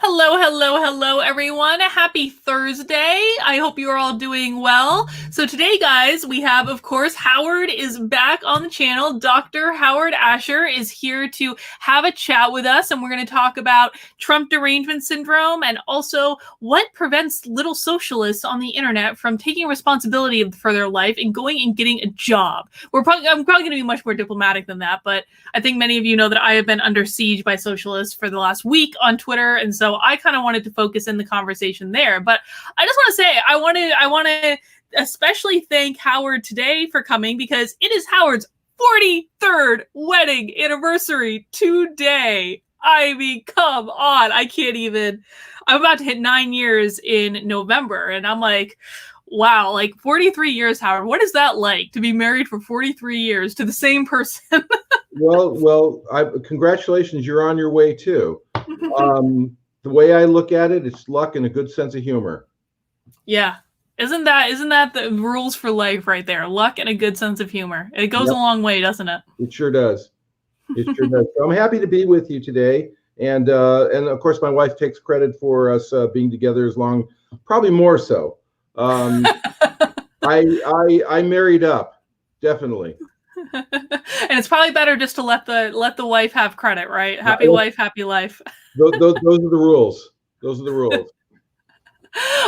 Hello, hello, hello, everyone. Happy Thursday. I hope you are all doing well. So today, guys, we have, of course, Howard is back on the channel. Dr. Howard Asher is here to have a chat with us, and we're going to talk about Trump Derangement Syndrome and also what prevents little socialists on the internet from taking responsibility for their life and going and getting a job. I'm probably going to be much more diplomatic than that, but I think many of you know that I have been under siege by socialists for the last week on Twitter, and so I kind of wanted to focus in the conversation there. But I just want to say I want to especially thank Howard today for coming because it is Howard's 43rd wedding anniversary today. I mean, come on. I can't even. I'm about to hit 9 years in November, and I'm like, wow, like 43 years, Howard. What is that like to be married for 43 years to the same person? Congratulations. You're on your way too. The way I look at it, it's luck and a good sense of humor. Yeah. Isn't that the rules for life right there? Luck and a good sense of humor. It goes a long way, doesn't it? It sure does. It sure does. So I'm happy to be with you today. And of course, my wife takes credit for us being together as long, probably more so. I married up, definitely. And it's probably better just to let the wife have credit, right? Happy wife, happy life. Those are the rules. Those are the rules.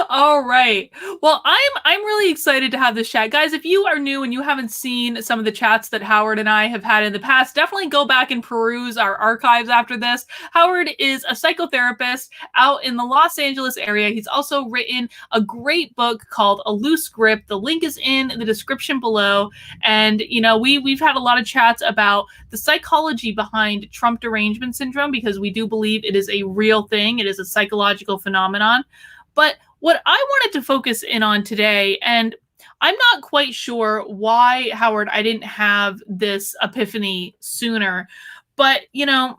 All right. Well, I'm really excited to have this chat. Guys, if you are new and you haven't seen some of the chats that Howard and I have had in the past, definitely go back and peruse our archives after this. Howard is a psychotherapist out in the Los Angeles area. He's also written a great book called A Loose Grip. The link is in the description below. And, you know, we've had a lot of chats about the psychology behind Trump Derangement Syndrome because we do believe it is a real thing. It is a psychological phenomenon. But what I wanted to focus in on today, and I'm not quite sure why, Howard, I didn't have this epiphany sooner, but, you know,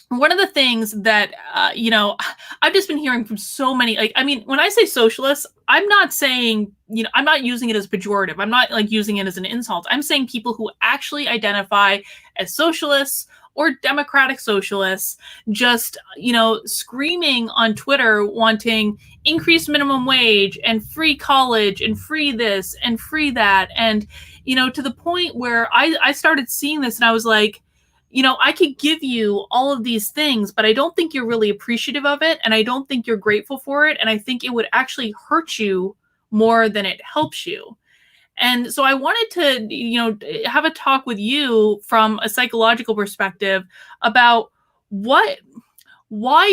one of the things that, you know, I've just been hearing from so many, like, I mean, when I say socialists, I'm not saying, you know, I'm not using it as pejorative. I'm not like using it as an insult. I'm saying people who actually identify as socialists or democratic socialists just, you know, screaming on Twitter wanting increased minimum wage and free college and free this and free that. And, you know, to the point where I started seeing this and I was like, you know, I could give you all of these things, but I don't think you're really appreciative of it. And I don't think you're grateful for it. And I think it would actually hurt you more than it helps you. And so I wanted to, you know, have a talk with you from a psychological perspective about why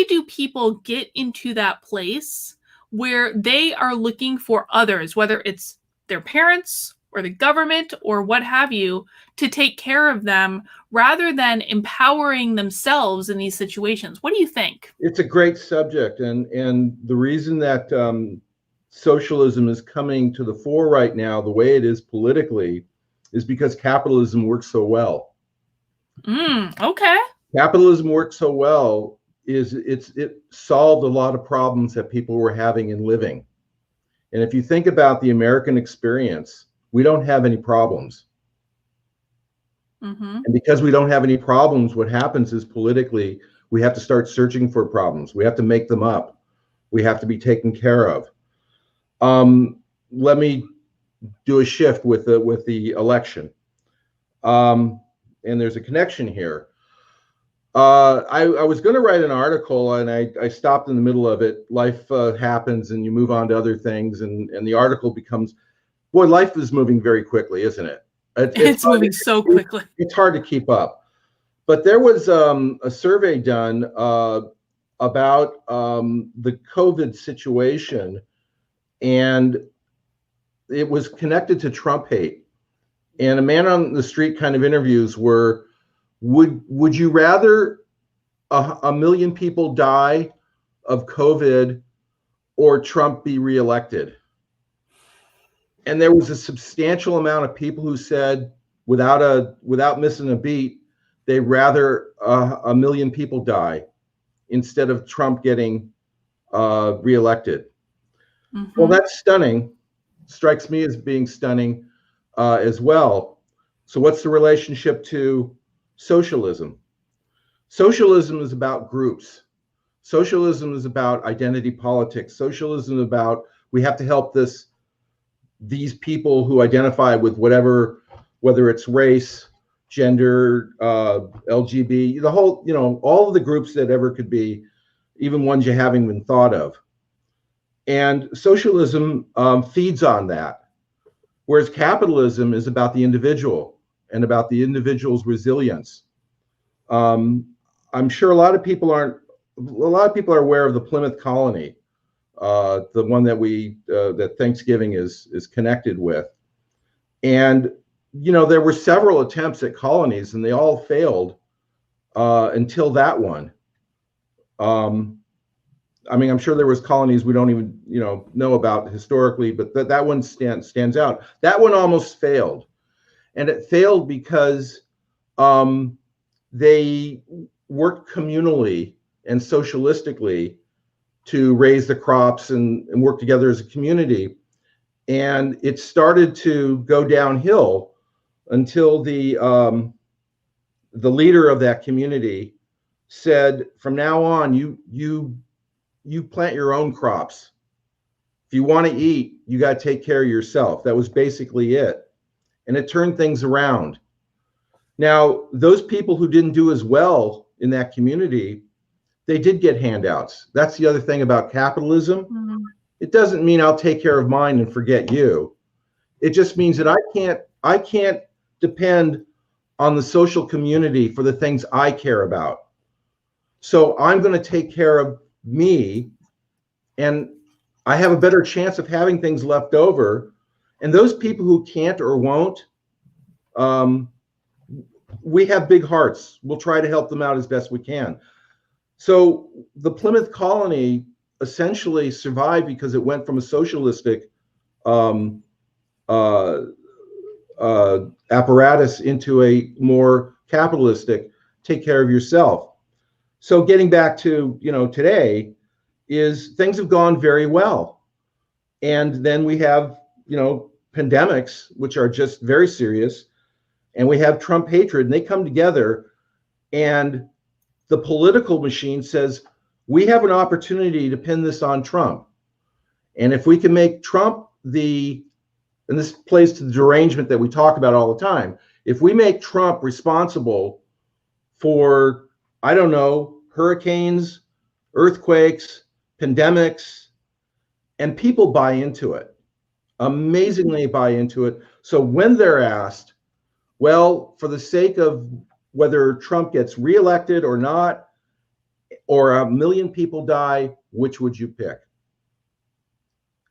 do people get into that place where they are looking for others, whether it's their parents or the government or what have you, to take care of them rather than empowering themselves in these situations. What do you think? It's a great subject. And the reason that socialism is coming to the fore right now, the way it is politically, is because capitalism works so well. Okay. Capitalism works so well it solved a lot of problems that people were having in living. And if you think about the American experience, we don't have any problems. And because we don't have any problems, what happens is politically, we have to start searching for problems. We have to make them up. We have to be taken care of. Let me do a shift with the election. And there's a connection here. I was going to write an article and I stopped in the middle of it. Life happens and you move on to other things, and the article becomes, boy, life is moving very quickly, isn't it? It's moving so quickly. It's hard to keep up. But there was a survey done about the COVID situation, and it was connected to Trump hate. And a man on the street kind of interviews were, would you rather a million people die of COVID or Trump be reelected? And there was a substantial amount of people who said, without missing a beat, they'd rather a million people die instead of Trump getting reelected. Well, that's stunning. Strikes me as being stunning as well. So what's the relationship to socialism? Socialism is about groups. Socialism is about identity politics. Socialism is about we have to help these people who identify with whatever, whether it's race, gender, LGBT, the whole, all of the groups that ever could be, even ones you haven't even thought of. And socialism feeds on that, whereas capitalism is about the individual and about the individual's resilience. I'm sure a lot of people are aware of the Plymouth Colony, the one that that Thanksgiving is connected with. And there were several attempts at colonies, and they all failed until that one. I mean, I'm sure there was colonies we don't even know about historically, but that one stands out. That one almost failed, and it failed because they worked communally and socialistically to raise the crops and work together as a community. And it started to go downhill until the leader of that community said, from now on, you plant your own crops. If you want to eat, you got to take care of yourself. That was basically it. And it turned things around. Now, those people who didn't do as well in that community, they did get handouts. That's the other thing about capitalism. Mm-hmm. It doesn't mean I'll take care of mine and forget you. It just means that I can't depend on the social community for the things I care about. So I'm going to take care of me, and I have a better chance of having things left over. And those people who can't or won't, we have big hearts. We'll try to help them out as best we can. So the Plymouth Colony essentially survived because it went from a socialistic apparatus into a more capitalistic, take care of yourself. So getting back to today, is things have gone very well, and then we have pandemics, which are just very serious, and we have Trump hatred, and they come together, and the political machine says we have an opportunity to pin this on Trump, and if we can make Trump and this plays to the derangement that we talk about all the time, if we make Trump responsible for, I don't know, hurricanes, earthquakes, pandemics, and people buy into it, amazingly buy into it. So when they're asked, well, for the sake of whether Trump gets reelected or not, or 1 million people die, which would you pick?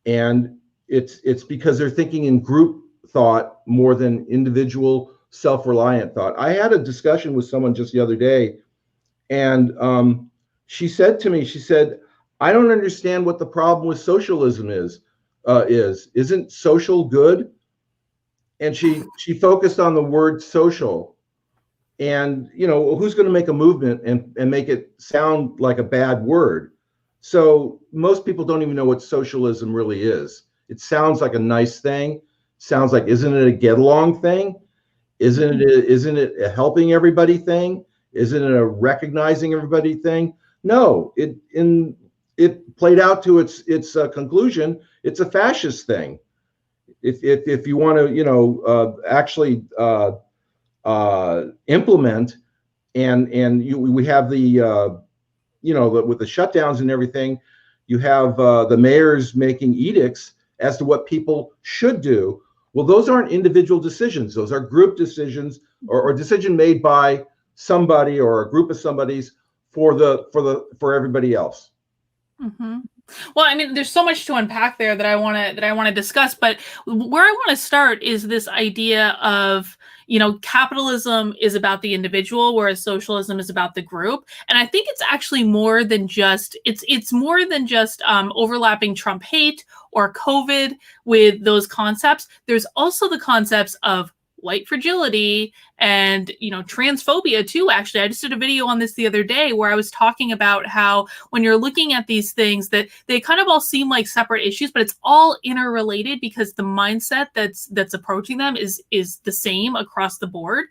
And it's because they're thinking in group thought more than individual self-reliant thought. I had a discussion with someone just the other day, and she said to me, I don't understand what the problem with socialism is. Isn't social good? And she focused on the word social. And who's going to make a movement and make it sound like a bad word? So most people don't even know what socialism really is. It sounds like a nice thing. Sounds like, isn't it a get along thing? Isn't it a helping everybody thing? Isn't it a recognizing everybody thing? No, it played out to its conclusion. It's a fascist thing. If you want to actually implement we have the with the shutdowns and everything, you have the mayors making edicts as to what people should do. Well, those aren't individual decisions. Those are group decisions or decision made by somebody or a group of somebody's for everybody else. Mm-hmm. Well, I mean, there's so much to unpack there that I want to discuss, but where I want to start is this idea of, capitalism is about the individual, whereas socialism is about the group. And I think it's actually more than just overlapping Trump hate or COVID with those concepts. There's also the concepts of white fragility and, you know, transphobia too. Actually, I just did a video on this the other day where I was talking about how when you're looking at these things that they kind of all seem like separate issues, but it's all interrelated because the mindset that's approaching them is the same across the board.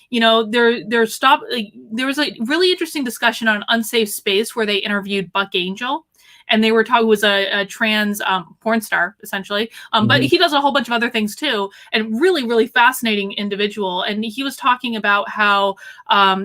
You know, there was a really interesting discussion on Unsafe Space where they interviewed Buck Angel, and they were talking, was a trans porn star essentially, but he does a whole bunch of other things too, and really fascinating individual. And he was talking about how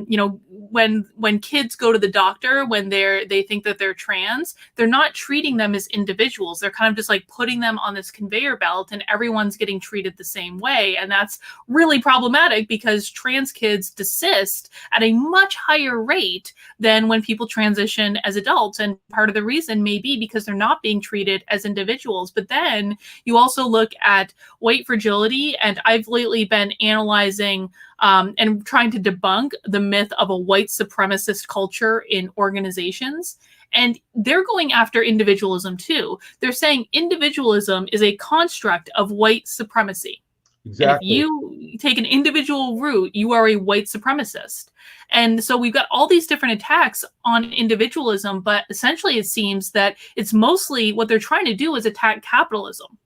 you know, when kids go to the doctor when they think that they're trans, they're not treating them as individuals. They're kind of just like putting them on this conveyor belt, and everyone's getting treated the same way. And that's really problematic because trans kids desist at a much higher rate than when people transition as adults. And part of the reason may be because they're not being treated as individuals. But then you also look at white fragility, and I've lately been analyzing and trying to debunk the myth of a white supremacist culture in organizations. And they're going after individualism too. They're saying individualism is a construct of white supremacy. Exactly. And if you take an individual route, you are a white supremacist. And so we've got all these different attacks on individualism, but essentially it seems that it's mostly what they're trying to do is attack capitalism.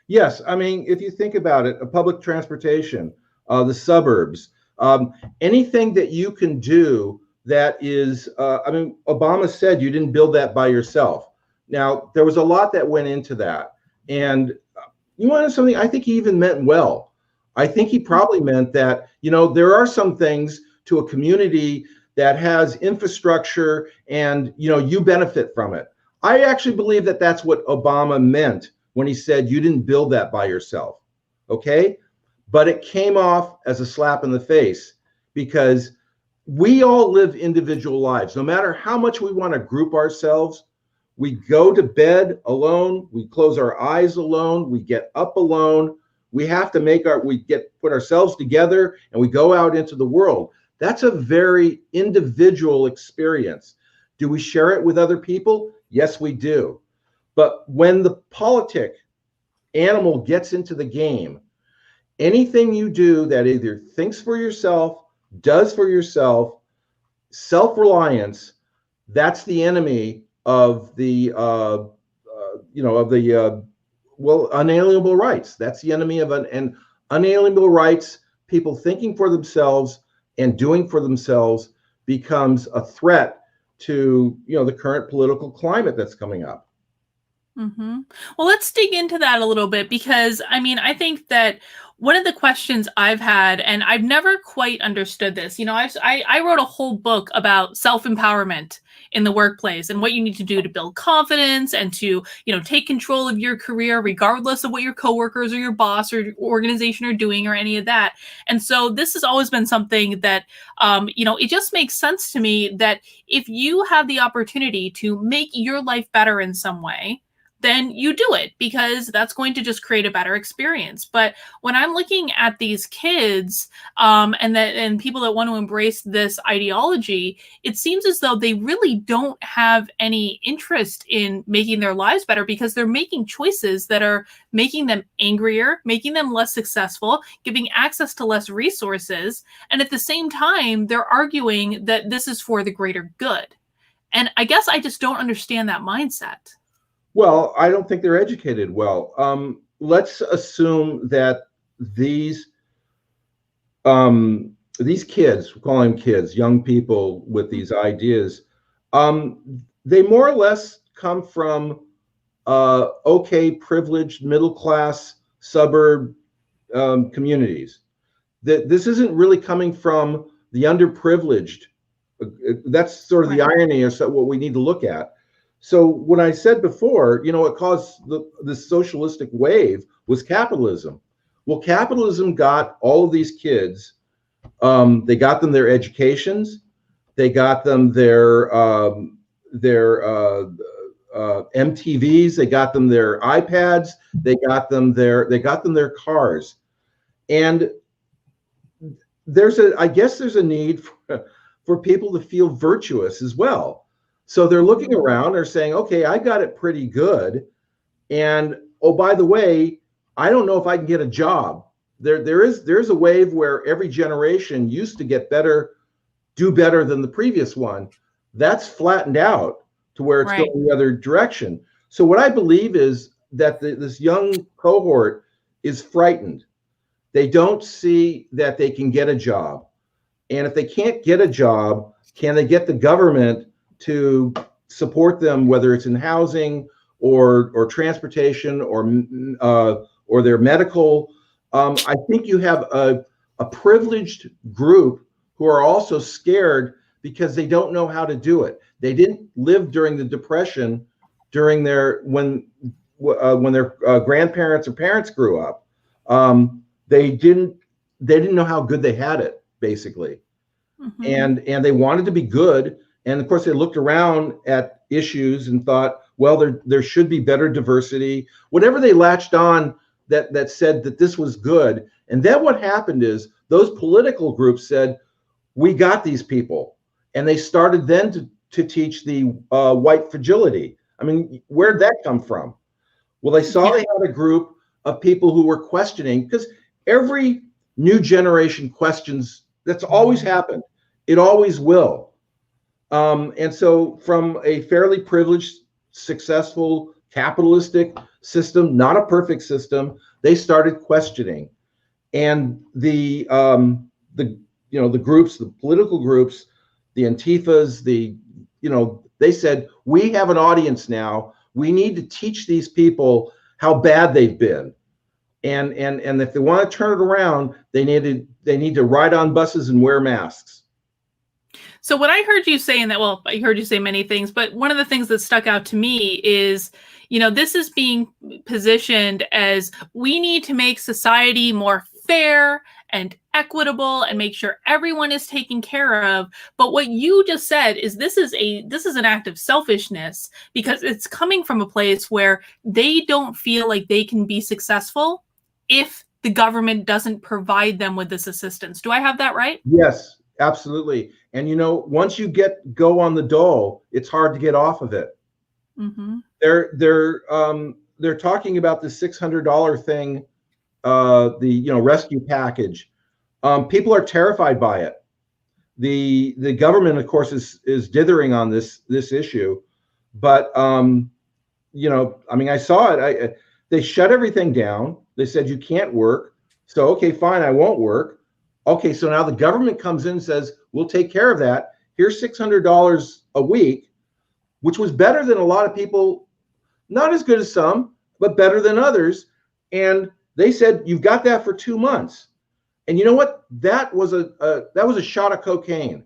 Yes, I mean, if you think about it, public transportation, the suburbs, anything that you can do that is, I mean, Obama said you didn't build that by yourself. Now, there was a lot that went into that. And you want to know something? I think he even meant well. I think he probably meant that, you know, there are some things to a community that has infrastructure and, you know, you benefit from it. I actually believe that that's what Obama meant when he said you didn't build that by yourself. Okay? But it came off as a slap in the face because we all live individual lives. No matter how much we want to group ourselves, we go to bed alone, we close our eyes alone, we get up alone. We have to put ourselves together and we go out into the world. That's a very individual experience. Do we share it with other people? Yes, we do. But when the politic animal gets into the game, anything you do that either thinks for yourself, does for yourself, self-reliance, that's the enemy of the unalienable rights. That's the enemy of an unalienable rights. People thinking for themselves and doing for themselves becomes a threat to, you know, the current political climate that's coming up. Mm-hmm. Well, let's dig into that a little bit because, I mean, I think that one of the questions I've had, and I've never quite understood this, you know, I wrote a whole book about self-empowerment in the workplace and what you need to do to build confidence and to, you know, take control of your career regardless of what your coworkers or your boss or organization are doing or any of that. And so this has always been something that, you know, it just makes sense to me that if you have the opportunity to make your life better in some way, then you do it because that's going to just create a better experience. But when I'm looking at these kids and people that want to embrace this ideology, it seems as though they really don't have any interest in making their lives better because they're making choices that are making them angrier, making them less successful, giving access to less resources. And at the same time, they're arguing that this is for the greater good. And I guess I just don't understand that mindset. Well, I don't think they're educated well. Let's assume that these kids, we're calling them kids, young people with these ideas, they more or less come from okay, privileged, middle class, suburb communities. This isn't really coming from the underprivileged. That's sort of the irony of what we need to look at. So when I said before, you know, what caused the socialistic wave was capitalism. Well, capitalism got all of these kids, they got them their educations, they got them their MTVs, they got them their iPads, they got them their cars. And I guess there's a need for people to feel virtuous as well. So they're looking around, they're saying, okay, I got it pretty good. And oh, by the way, I don't know if I can get a job. there's a wave where every generation used to get better, do better than the previous one. That's flattened out to where it's Right. going the other direction. So what I believe is that this young cohort is frightened. They don't see that they can get a job. And if they can't get a job, can they get the government to support them, whether it's in housing or transportation or their medical? I think you have a privileged group who are also scared because they don't know how to do it. They didn't live during the Depression, during when their grandparents or parents grew up. They didn't know how good they had it, basically. Mm-hmm. And they wanted to be good. And of course, they looked around at issues and thought, well, there should be better diversity. Whatever they latched on that said that this was good. And then what happened is those political groups said, we got these people. And they started then to teach the white fragility. I mean, where'd that come from? Well, they saw Yeah. they had a group of people who were questioning, because every new generation questions. That's always happened. It always will. And so from a fairly privileged, successful, capitalistic system, not a perfect system, they started questioning. And the groups, the political groups, the Antifas, they said, we have an audience now. We need to teach these people how bad they've been. And if they want to turn it around, they need to ride on buses and wear masks. So what I heard you say in that, well, I heard you say many things, but one of the things that stuck out to me is, this is being positioned as we need to make society more fair and equitable and make sure everyone is taken care of. But what you just said is this is an act of selfishness, because it's coming from a place where they don't feel like they can be successful if the government doesn't provide them with this assistance. Do I have that right? Yes, absolutely. And once you go on the dole, it's hard to get off of it. Mm-hmm. They're talking about the $600 thing, the rescue package. People are terrified by it. The government, of course, is dithering on this issue, but I mean, I saw it. They shut everything down. They said you can't work. So okay, fine, I won't work. Okay, so now the government comes in and says, we'll take care of that. Here's $600 a week, which was better than a lot of people, not as good as some, but better than others. And they said, you've got that for 2 months. And you know what? That was a shot of cocaine.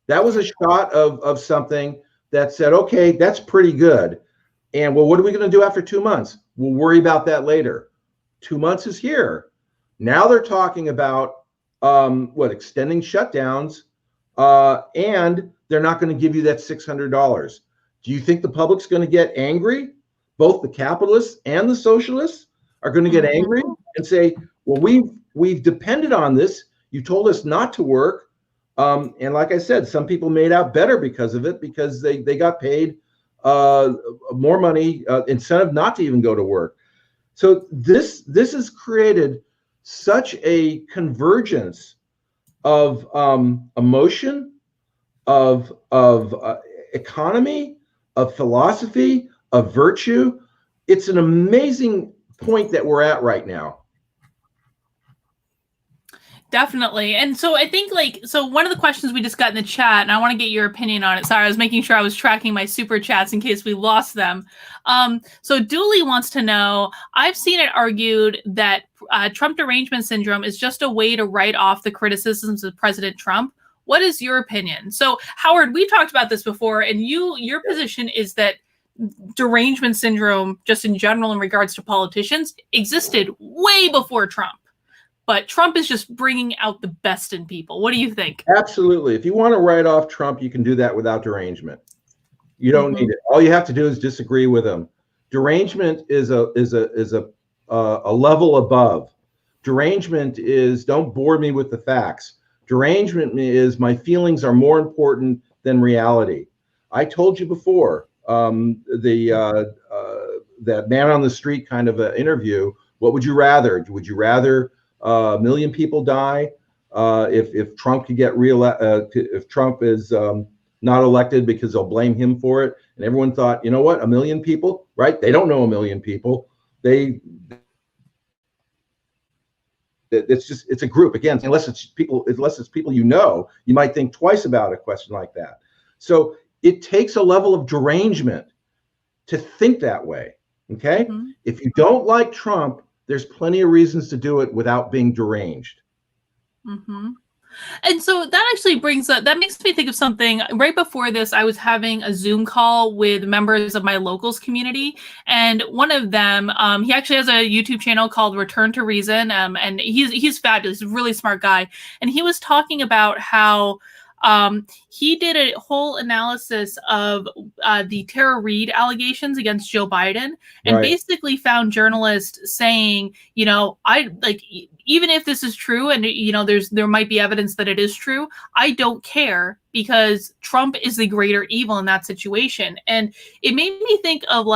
That was a shot of something that said, okay, that's pretty good. And well, what are we going to do after 2 months? We'll worry about that later. 2 months is here. Now they're talking about extending shutdowns, and they're not going to give you that $600. Do you think the public's going to get angry? Both the capitalists and the socialists are going to get angry and say, well, we've depended on this. You told us not to work. And like I said, some people made out better because of it, because they got paid more money, incentive not to even go to work. So this has created such a convergence of emotion, of economy, of philosophy, of virtue. It's an amazing point that we're at right now. Definitely. And so I think one of the questions we just got in the chat, and I want to get your opinion on it. Sorry, I was making sure I was tracking my super chats in case we lost them. So Dooley wants to know, I've seen it argued that Trump Derangement Syndrome is just a way to write off the criticisms of President Trump. What is your opinion? So Howard, we talked about this before, and your position is that derangement syndrome, just in general in regards to politicians, existed way before Trump. But Trump is just bringing out the best in people. What do you think? Absolutely. If you want to write off Trump, you can do that without derangement. You don't need it. All you have to do is disagree with him. Derangement is a level above. Derangement is, don't bore me with the facts. Derangement is, my feelings are more important than reality. I told you before, that man on the street kind of interview. What would you rather? Would you rather a million people die. If Trump could get if Trump is not elected, because they'll blame him for it. And everyone thought, you know what, a million people, right? They don't know a million people. It's a group. Again, unless it's people you know, you might think twice about a question like that. So it takes a level of derangement to think that way. Okay. Mm-hmm. If you don't like Trump, there's plenty of reasons to do it without being deranged. Mm-hmm. And so that actually that makes me think of something. Right before this, I was having a Zoom call with members of my locals community. And one of them, he actually has a YouTube channel called Return to Reason. And he's fabulous, he's a really smart guy. And he was talking about how he did a whole analysis of the Tara Reade allegations against Joe Biden, and basically found journalists saying, even if this is true, and there might be evidence that it is true, I don't care, because Trump is the greater evil in that situation. And it made me think of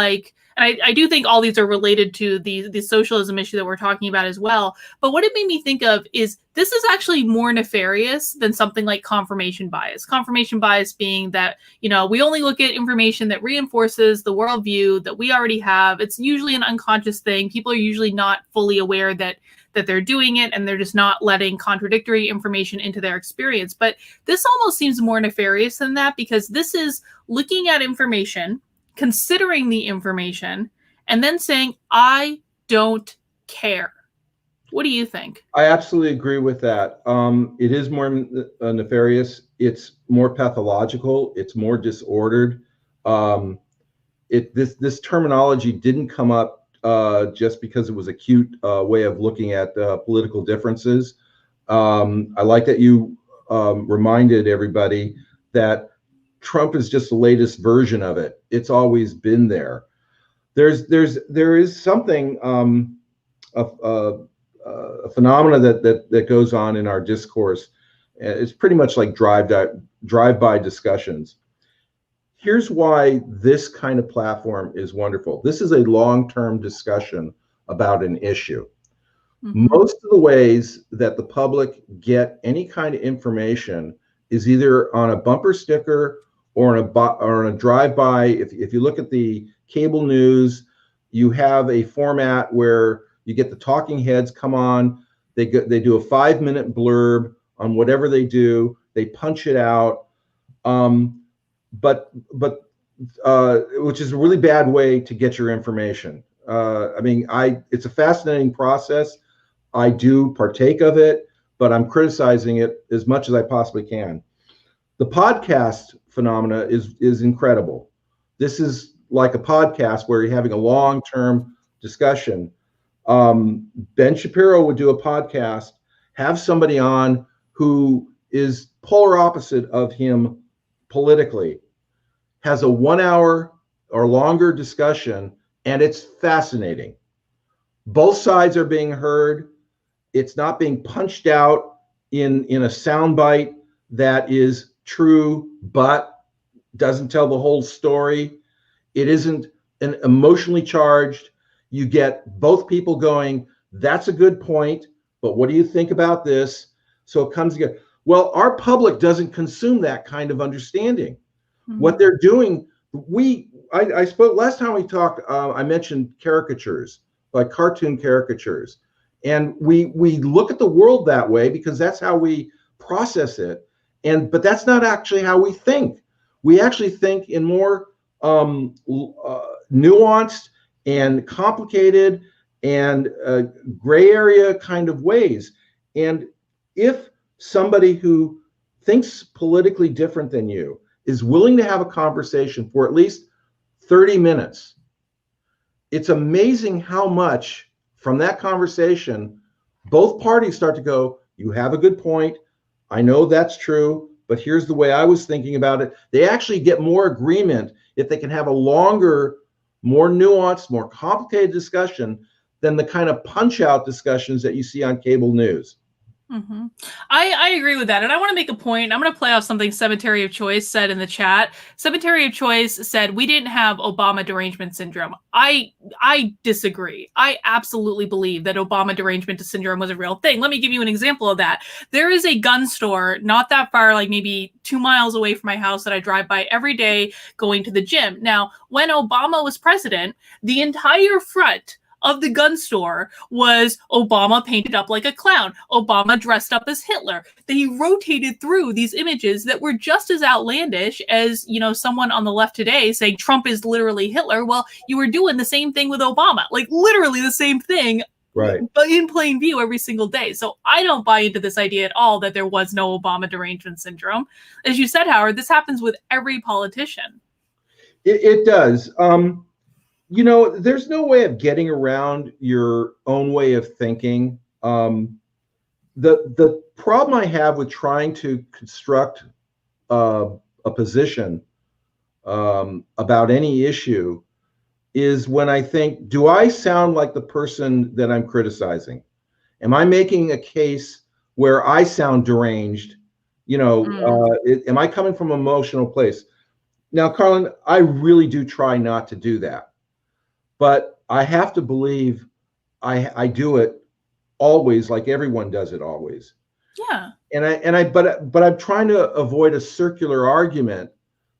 and I do think all these are related to the socialism issue that we're talking about as well. But what it made me think of is this is actually more nefarious than something like confirmation bias. Confirmation bias being that, we only look at information that reinforces the worldview that we already have. It's usually an unconscious thing. People are usually not fully aware that they're doing it, and they're just not letting contradictory information into their experience. But this almost seems more nefarious than that, because this is looking at information, considering the information, and then saying, I don't care. What do you think? I absolutely agree with that. It is more nefarious. It's more pathological. It's more disordered. This terminology didn't come up just because it was a cute way of looking at political differences. I like that you reminded everybody that Trump is just the latest version of it. It's always been there. There is something, a phenomena that goes on in our discourse. It's pretty much like drive-by discussions. Here's why this kind of platform is wonderful. This is a long-term discussion about an issue. Mm-hmm. Most of the ways that the public get any kind of information is either on a bumper sticker or on a drive-by. If you look at the cable news, you have a format where you get the talking heads come on. They do a 5-minute blurb on whatever they do. They punch it out. But which is a really bad way to get your information. It's a fascinating process. I do partake of it, but I'm criticizing it as much as I possibly can. The podcast phenomena is incredible. This is like a podcast where you're having a long-term discussion. Ben Shapiro would do a podcast, have somebody on who is polar opposite of him politically, has a 1 hour or longer discussion, and it's fascinating. Both sides are being heard. It's not being punched out in a soundbite that is true but doesn't tell the whole story. It isn't an emotionally charged. You get both people going, that's a good point, but what do you think about this? So it comes together. Well, our public doesn't consume that kind of understanding. Mm-hmm. What they're doing, I spoke last time we talked, I mentioned caricatures, like cartoon caricatures. And we look at the world that way because that's how we process it. But that's not actually how we think. We actually think in more nuanced and complicated and gray area kind of ways. And if somebody who thinks politically different than you is willing to have a conversation for at least 30 minutes, it's amazing how much from that conversation, both parties start to go, you have a good point. I know that's true, but here's the way I was thinking about it. They actually get more agreement if they can have a longer, more nuanced, more complicated discussion than the kind of punch out discussions that you see on cable news. Mm-hmm. I agree with that. And I want to make a point. I'm going to play off something Cemetery of Choice said in the chat. Cemetery of Choice said, we didn't have Obama derangement syndrome. I disagree. I absolutely believe that Obama derangement syndrome was a real thing. Let me give you an example of that. There is a gun store not that far, like maybe 2 miles away from my house, that I drive by every day going to the gym. Now, when Obama was president, the entire front of the gun store was Obama painted up like a clown, Obama dressed up as Hitler. They rotated through these images that were just as outlandish as, you know, someone on the left today saying Trump is literally Hitler. Well, you were doing the same thing with Obama, like literally the same thing, Right. but in plain view every single day. So I don't buy into this idea at all that there was no Obama derangement syndrome. As you said, Howard, this happens with every politician. It does. You know, there's no way of getting around your own way of thinking. The problem I have with trying to construct a position about any issue is when I think, do I sound like the person that I'm criticizing? Am I making a case where I sound deranged? You know, am I coming from an emotional place? Now, Carlin, I really do try not to do that. But I have to believe I do it always, like everyone does it always. Yeah. But I'm trying to avoid a circular argument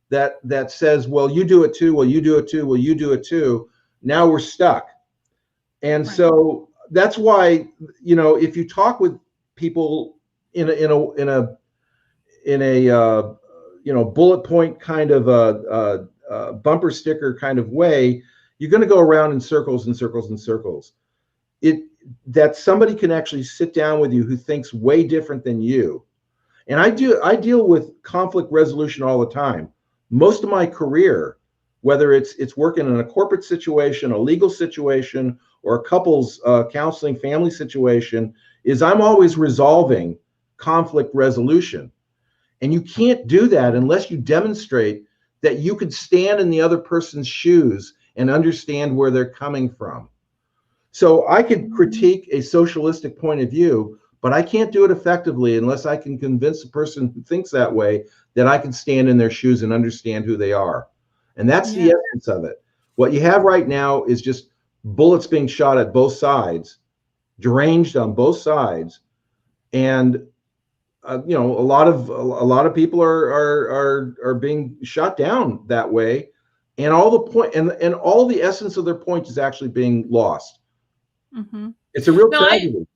that says, well, you do it too, well, you do it too, well, you do it too. Now we're stuck. And Right. so that's why, you know, if you talk with people in a you know, bullet point kind of a bumper sticker kind of way, you're going to go around in circles and circles and circles. That somebody can actually sit down with you who thinks way different than you. And I deal with conflict resolution all the time. Most of my career, whether it's working in a corporate situation, a legal situation, or a couples counseling family situation, is I'm always resolving conflict resolution. And you can't do that unless you demonstrate that you could stand in the other person's shoes and understand where they're coming from. So I could critique a socialistic point of view, but I can't do it effectively unless I can convince the person who thinks that way that I can stand in their shoes and understand who they are. And that's the essence of it. What you have right now is just bullets being shot at both sides, deranged on both sides, and you know, a lot of people are being shot down that way, and all the point and all the essence of their point is actually being lost. Mm-hmm. It's a real tragedy.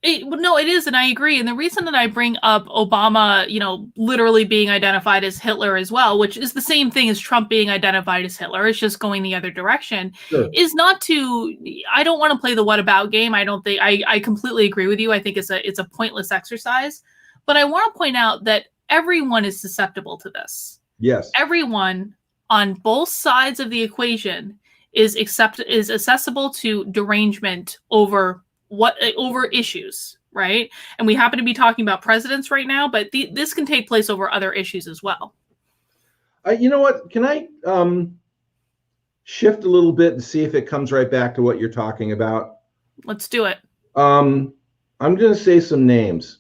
No, it is, and I agree. And the reason that I bring up Obama, you know, literally being identified as Hitler as well, which is the same thing as Trump being identified as Hitler, it's just going the other direction, Sure. is not to. I don't want to play the what about game. I don't think I completely agree with you. I think it's a pointless exercise. But I want to point out that everyone is susceptible to this. Yes. Everyone on both sides of the equation is accessible to derangement over issues, right? And we happen to be talking about presidents right now, but this can take place over other issues as well. You know what? Can I shift a little bit and see if it comes right back to what you're talking about? Let's do it. I'm going to say some names.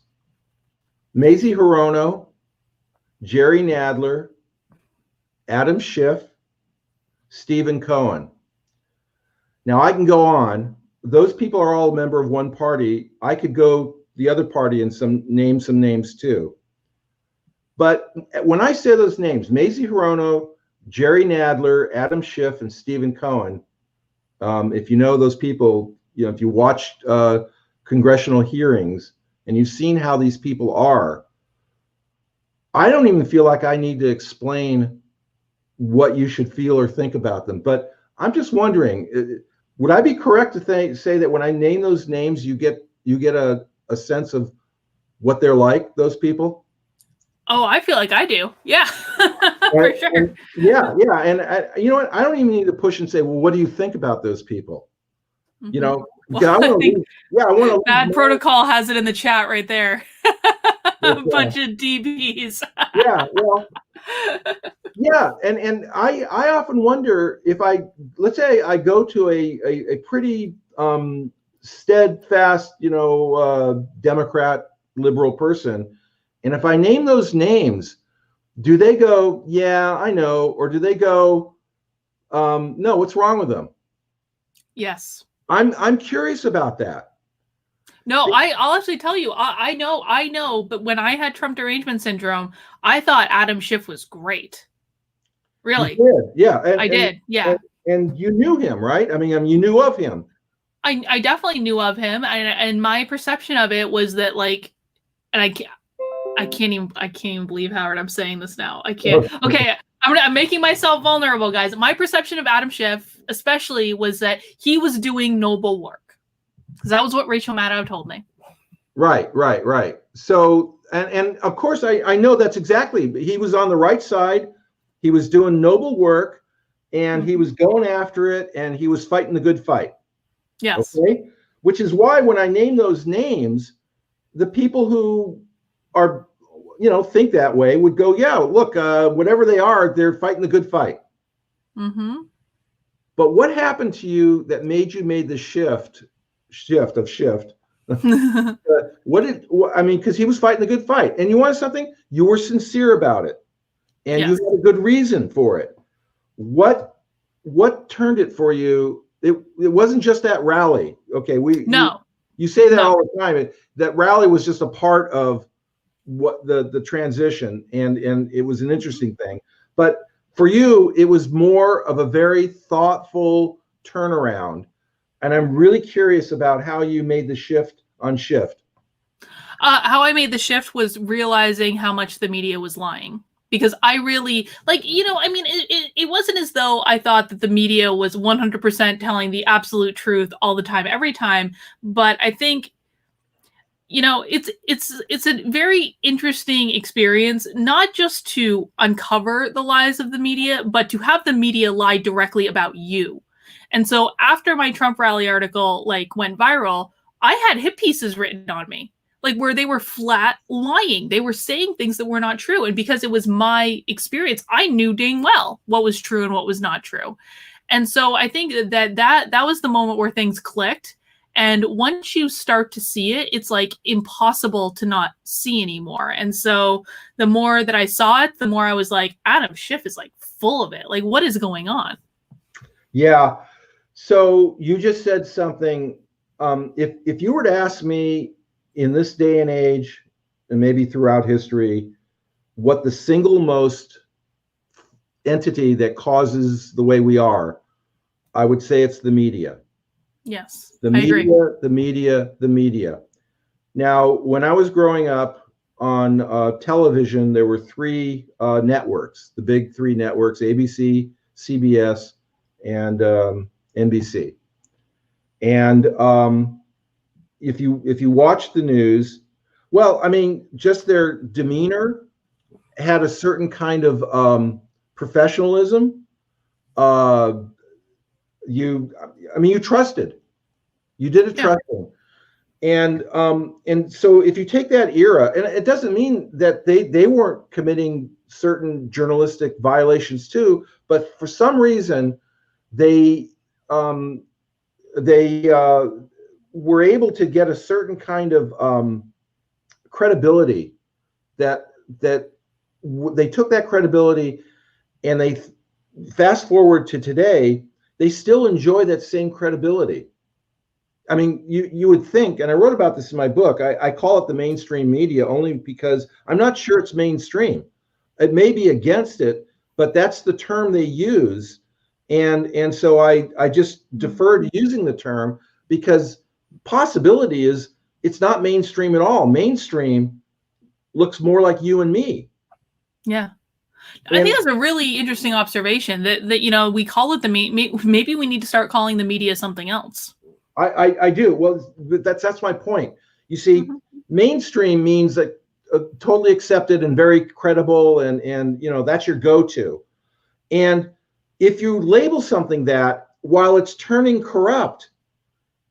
Mazie Hirono, Jerry Nadler, Adam Schiff, Stephen Cohen. Now I can go on. Those people are all a member of one party. I could go the other party and name some names too. But when I say those names, Mazie Hirono, Jerry Nadler, Adam Schiff, and Stephen Cohen, if you know those people, you know, if you watched congressional hearings and you've seen how these people are, I don't even feel like I need to explain what you should feel or think about them. But I'm just wondering, would I be correct to say that when I name those names, you get a sense of what they're like, those people? Oh, I feel like I do. Yeah, for sure. And yeah. And you know what? I don't even need to push and say, well, what do you think about those people? Mm-hmm. You know, well, I want to. Bad Protocol has it in the chat right there. A bunch of DBs. Yeah, well, yeah, and I often wonder if let's say I go to a pretty steadfast, you know, Democrat liberal person. And if I name those names, do they go, yeah, I know, or do they go, no, what's wrong with them? Yes. I'm curious about that. No, I'll actually tell you, I know, but when I had Trump Derangement Syndrome, I thought Adam Schiff was great. You Really. did, yeah, I did, yeah. and you knew him, right? I mean, you knew of him. I definitely knew of him, and my perception of it was that, like, and I can't even believe, Howard, I'm saying this now. I can't. Okay, I'm making myself vulnerable, guys. My perception of Adam Schiff, especially, was that he was doing noble work, because that was what Rachel Maddow told me. Right. So, and of course, I know that's exactly. He was on the right side. He was doing noble work, and he was going after it, and he was fighting the good fight. Yes. Okay. Which is why when I name those names, the people who are, think that way would go, yeah, look, whatever they are, they're fighting the good fight. Mm-hmm. But what happened to you that made you made the shift? Because he was fighting the good fight, and you wanted something, you were sincere about it, and Yes. you had a good reason for it. What turned it for you? It wasn't just that rally. Okay, you say that all the time. That rally was just a part of what the transition, and it was an interesting thing. But for you, it was more of a very thoughtful turnaround. And I'm really curious about how you made the shift on shift. How I made the shift was realizing how much the media was lying. Because I really, it wasn't as though I thought that the media was 100% telling the absolute truth all the time, every time. But I think, it's a very interesting experience, not just to uncover the lies of the media, but to have the media lie directly about you. And so after my Trump rally article, went viral, I had hit pieces written on me, where they were flat lying. They were saying things that were not true. And because it was my experience, I knew dang well what was true and what was not true. And so I think that was the moment where things clicked. And once you start to see it, it's impossible to not see anymore. And so the more that I saw it, the more I was like, Adam Schiff is full of it. What is going on? Yeah. So you just said something. If you were to ask me in this day and age, and maybe throughout history, what the single most entity that causes the way we are, I would say it's the media. Yes, the I media, agree. the media. Now, when I was growing up on television, there were three networks, the big three networks: ABC, CBS, and NBC. And if you watch the news, well, I mean, just their demeanor had a certain kind of professionalism. You trusted. You did a trusting. And so if you take that era, and it doesn't mean that they weren't committing certain journalistic violations too, but for some reason they were able to get a certain kind of credibility that they took that credibility, and they fast forward to today, they still enjoy that same credibility. I mean, you would think, and I wrote about this in my book, I call it the mainstream media only because I'm not sure it's mainstream. It may be against it, but that's the term they use. And so I just defer to using the term, because possibility is it's not mainstream at all. Mainstream looks more like you and me. Yeah. I think that's a really interesting observation that we call it maybe we need to start calling the media something else. I do. Well, that's my point. You see, mainstream means that totally accepted and very credible, and that's your go-to. And if you label something that, while it's turning corrupt,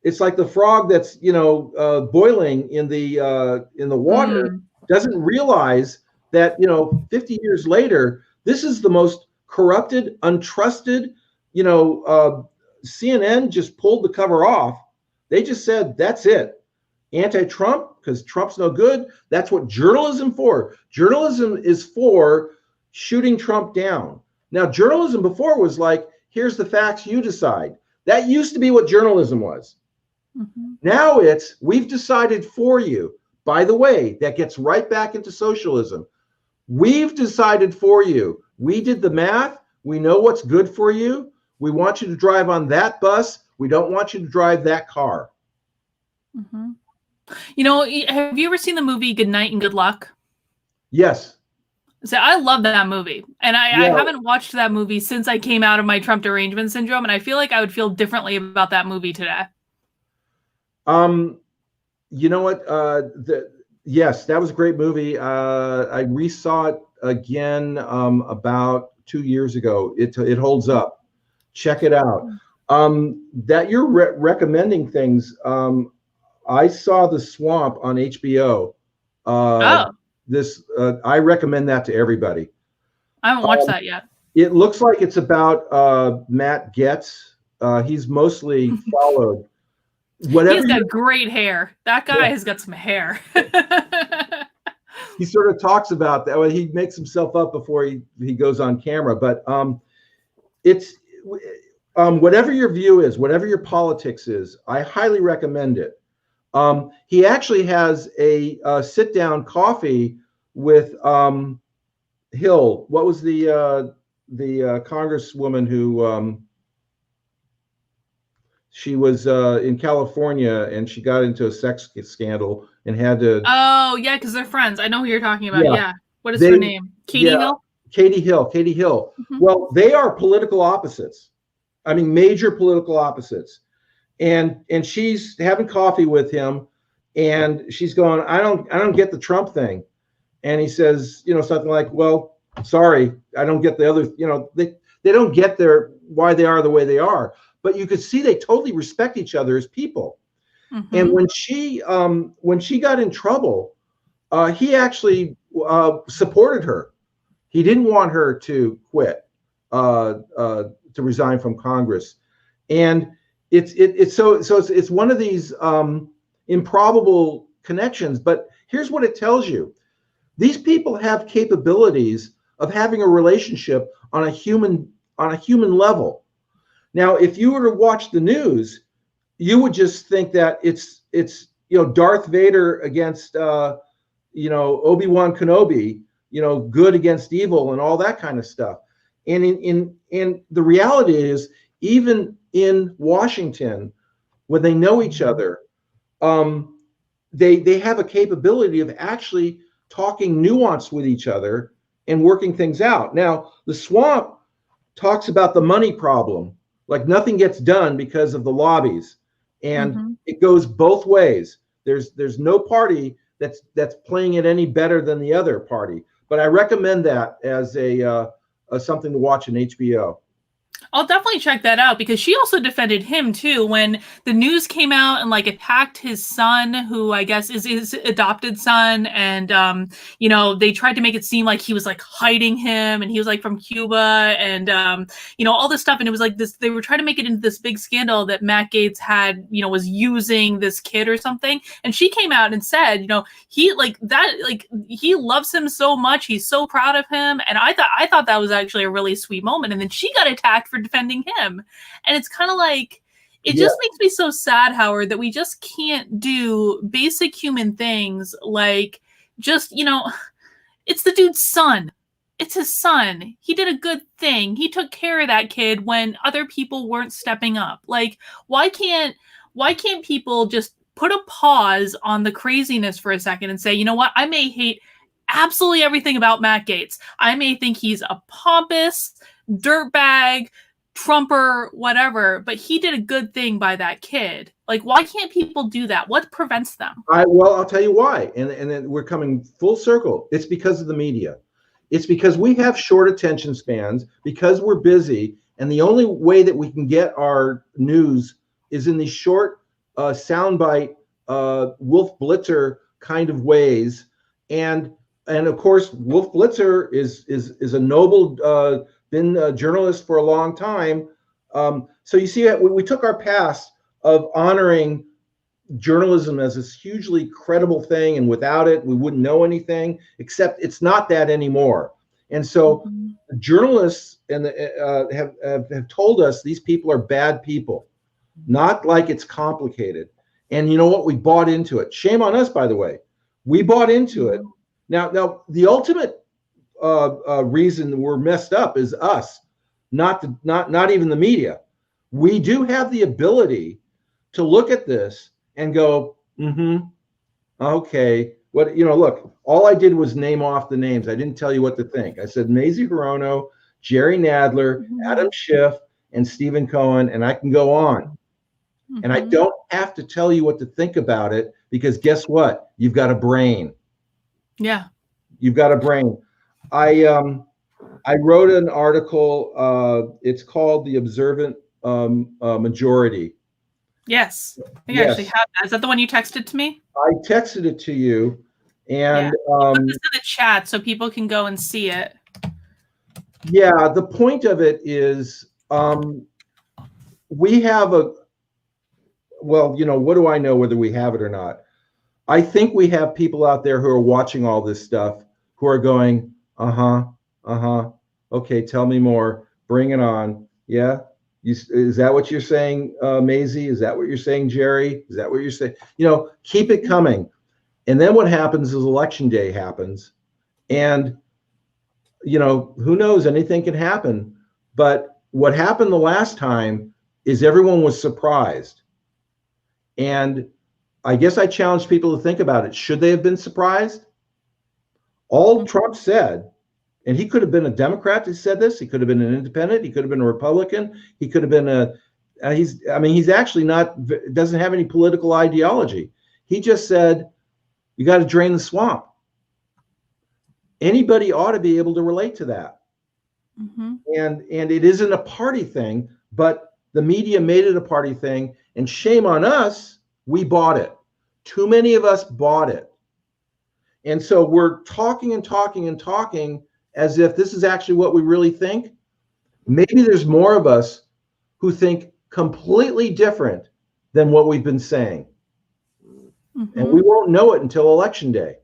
it's like the frog that's boiling in the water, doesn't realize that 50 years later, this is the most corrupted, untrusted. CNN just pulled the cover off. They just said, that's it. anti-Trump because Trump's no good. That's what journalism for. Journalism is for shooting Trump down. Now, journalism before was like, here's the facts, you decide. That used to be what journalism was. Mm-hmm. Now it's, we've decided for you. By the way, that gets right back into socialism. We've decided for you. We did the math. We know what's good for you. We want you to drive on that bus. We don't want you to drive that car. Mm-hmm. You know, have you ever seen the movie Good Night and Good Luck? Yes. So I love that movie. And I haven't watched that movie since I came out of my Trump Derangement Syndrome. And I feel like I would feel differently about that movie today. You know what? Yes, that was a great movie. I resaw it again about 2 years ago. It holds up. Check it out. That you're recommending things. I saw The Swamp on HBO. I recommend that to everybody. I haven't watched that yet. It looks like it's about Matt Gaetz. He's mostly followed. He's got great hair. That guy has got some hair. He sort of talks about that. Well, he makes himself up before he goes on camera. But it's whatever your view is, whatever your politics is, I highly recommend it. He actually has a sit-down coffee with Hill. What was the congresswoman who she was in California and she got into a sex scandal and had to. Oh yeah, because they're friends. I know who you're talking about. Yeah. What is her name? Katie Hill. Katie Hill. Mm-hmm. Well, they are political opposites. I mean, major political opposites. And she's having coffee with him, and she's going, I don't get the Trump thing. And he says, something like, well, sorry, I don't get the other, they don't get why they are the way they are. But you could see they totally respect each other as people. Mm-hmm. And when she got in trouble, he actually supported her. He didn't want her to quit, to resign from Congress. And it's one of these improbable connections. But here's what it tells you: these people have capabilities of having a relationship on a human level. Now, if you were to watch the news, you would just think that it's Darth Vader against Obi-Wan Kenobi, good against evil and all that kind of stuff. And in the reality is, even in Washington, when they know each other, they have a capability of actually talking nuance with each other and working things out. Now, The Swamp talks about the money problem. Like, nothing gets done because of the lobbies, and it goes both ways. There's no party that's playing it any better than the other party. But I recommend that as a something to watch on HBO. I'll definitely check that out, because she also defended him too when the news came out and attacked his son, who I guess is his adopted son, and they tried to make it seem like he was hiding him, and he was from Cuba, and all this stuff, and it was this. They were trying to make it into this big scandal that Matt Gaetz had was using this kid or something, and she came out and said he he loves him so much, he's so proud of him, and I thought that was actually a really sweet moment, and then she got attacked for defending him. And it's kind of just makes me so sad, Howard, that we just can't do basic human things it's the dude's son. It's his son. He did a good thing. He took care of that kid when other people weren't stepping up. Why can't people just put a pause on the craziness for a second and say, you know what, I may hate absolutely everything about Matt Gaetz. I may think he's a pompous dirtbag, Trumper, whatever, but he did a good thing by that kid. Why can't people do that? What prevents them? I'll tell you why. And then we're coming full circle. It's because of the media. It's because we have short attention spans, because we're busy, and the only way that we can get our news is in these short soundbite Wolf Blitzer kind of ways. And of course, Wolf Blitzer is a noble been a journalist for a long time. So you see that we took our past of honoring journalism as this hugely credible thing, and without it, we wouldn't know anything, except it's not that anymore. And so journalists have told us these people are bad people, not like it's complicated. And you know what? We bought into it. Shame on us, by the way. We bought into it. Now, the ultimate reason we're messed up is us, not even the media. We do have the ability to look at this and go, okay, what, look, all I did was name off the names. I didn't tell you what to think. I said Mazie Hirono, Jerry Nadler, Adam Schiff, and Stephen Cohen, and I can go on. And I don't have to tell you what to think about it, because guess what? You've got a brain. Yeah. You've got a brain. I wrote an article. It's called The Observant Majority. Yes. I think I actually have that. Is that the one you texted to me? I texted it to you. And put this in the chat so people can go and see it. Yeah, the point of it is we have well, what do I know whether we have it or not? I think we have people out there who are watching all this stuff who are going, okay, tell me more, bring it on. Yeah, is that what you're saying, Mazie? Is that what you're saying, Jerry? Is that what you're saying? Keep it coming. And then what happens is election day happens, and who knows, anything can happen. But what happened the last time is everyone was surprised. And I guess I challenge people to think about it. Should they have been surprised? All Trump said, and he could have been a Democrat who said this, he could have been an independent, he could have been a Republican, he could have been he's actually doesn't have any political ideology. He just said, you got to drain the swamp. Anybody ought to be able to relate to that. And it isn't a party thing, but the media made it a party thing, and shame on us, we bought it. Too many of us bought it. And so we're talking and talking and talking as if this is actually what we really think. Maybe there's more of us who think completely different than what we've been saying. And we won't know it until Election Day.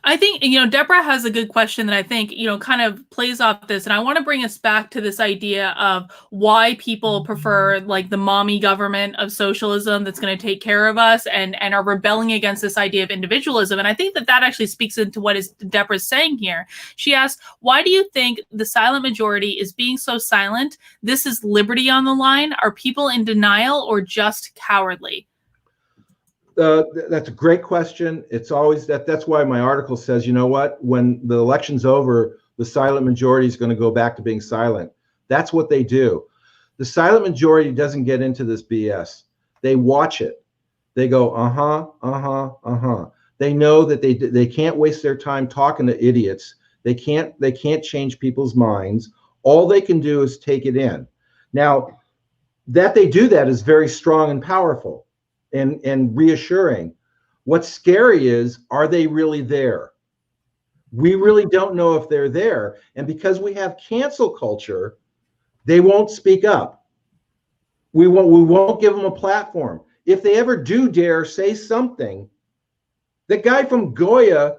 I think, Deborah has a good question that I think, kind of plays off this. And I want to bring us back to this idea of why people prefer like the mommy government of socialism that's going to take care of us and are rebelling against this idea of individualism. And I think that actually speaks into what Deborah's saying here. She asked, why do you think the silent majority is being so silent? This is liberty on the line. Are people in denial or just cowardly? That's a great question. It's always that's why my article says, you know what, when the election's over, the silent majority is going to go back to being silent. That's what they do. The silent majority doesn't get into this BS. They watch it. They go, They know that they can't waste their time talking to idiots. They can't change people's minds. All they can do is take it in. Now, that they do that is very strong and powerful. And reassuring. What's scary is, are they really there? We really don't know if they're there. And because we have cancel culture, they won't speak up. We won't give them a platform. If they ever do dare say something, the guy from Goya,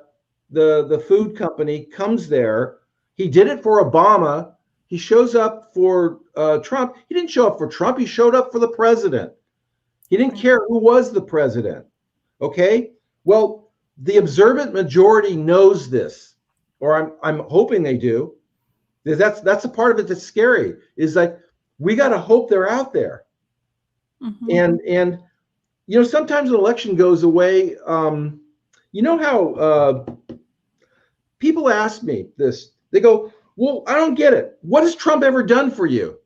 the food company, comes there. He did it for Obama. He shows up for Trump. He didn't show up for Trump. He showed up for the president. He didn't care who was the president. Okay? Well, the observant majority knows this, or I'm hoping they do. That's a part of it that's scary. Is like, we got to hope they're out there. And sometimes an election goes away. You know how people ask me this. They go, well, I don't get it. What has Trump ever done for you?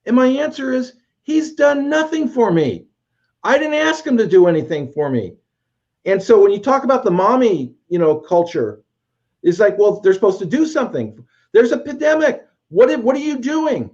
And my answer is, he's done nothing for me. I didn't ask him to do anything for me. And so when you talk about the mommy, culture, it's like, well, they're supposed to do something. There's a pandemic. What are you doing?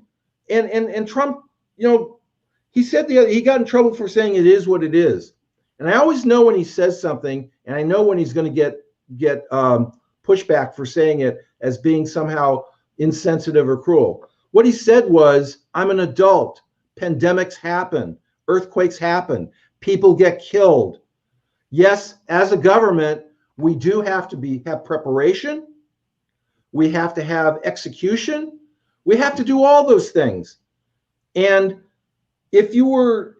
And Trump, he said he got in trouble for saying it is what it is. And I always know when he says something, and I know when he's going to get pushback for saying it as being somehow insensitive or cruel. What he said was, I'm an adult. Pandemics happen. earthquakes happen, people get killed. Yes, as a government, we do have to have preparation. We have to have execution. We have to do all those things. And if you were,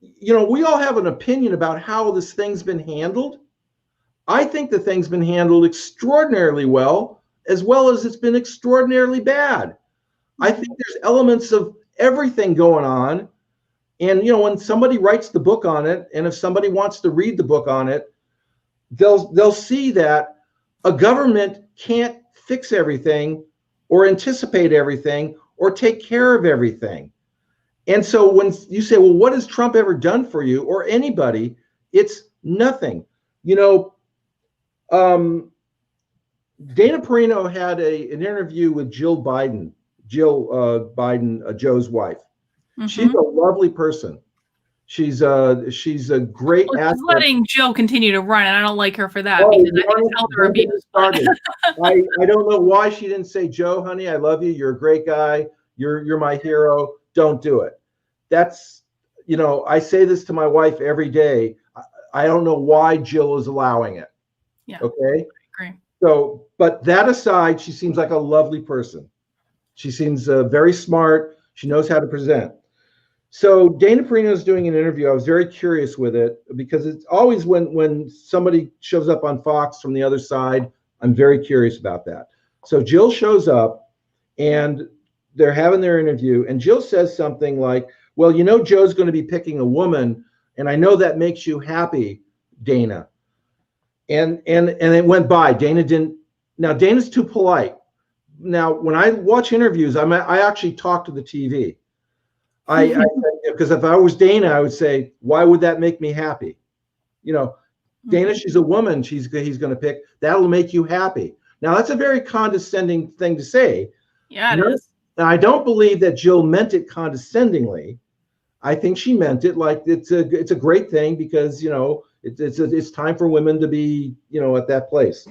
we all have an opinion about how this thing's been handled. I think the thing's been handled extraordinarily well as it's been extraordinarily bad. I think there's elements of everything going on. And, when somebody writes the book on it, and if somebody wants to read the book on it, they'll see that a government can't fix everything or anticipate everything or take care of everything. And so when you say, well, what has Trump ever done for you or anybody? It's nothing. Dana Perino had an interview with Jill Biden, Joe's wife. Mm-hmm. She's a lovely person. She's a great asset. She's letting Joe continue to run, and I don't like her for that because I can tell her abuse. I don't know why she didn't say, Joe, honey, I love you. You're a great guy. You're my hero. Don't do it. That's, I say this to my wife every day. I don't know why Jill is allowing it. Yeah. Okay. I agree. So, but that aside, she seems like a lovely person. She seems very smart. She knows how to present. So Dana Perino is doing an interview. I was very curious with it because it's always when somebody shows up on Fox from the other side, I'm very curious about that. So Jill shows up and they're having their interview, and Jill says something like, well, Joe's going to be picking a woman, and I know that makes you happy, Dana. And it went by. Dana didn't. Now Dana's too polite. Now when I watch interviews, I actually talk to the TV. Because if I was Dana, I would say, why would that make me happy? Dana, she's a woman. He's going to pick. That'll make you happy. Now that's a very condescending thing to say. Yeah, it is. Now, I don't believe that Jill meant it condescendingly. I think she meant it like it's a great thing because it's time for women to be at that place.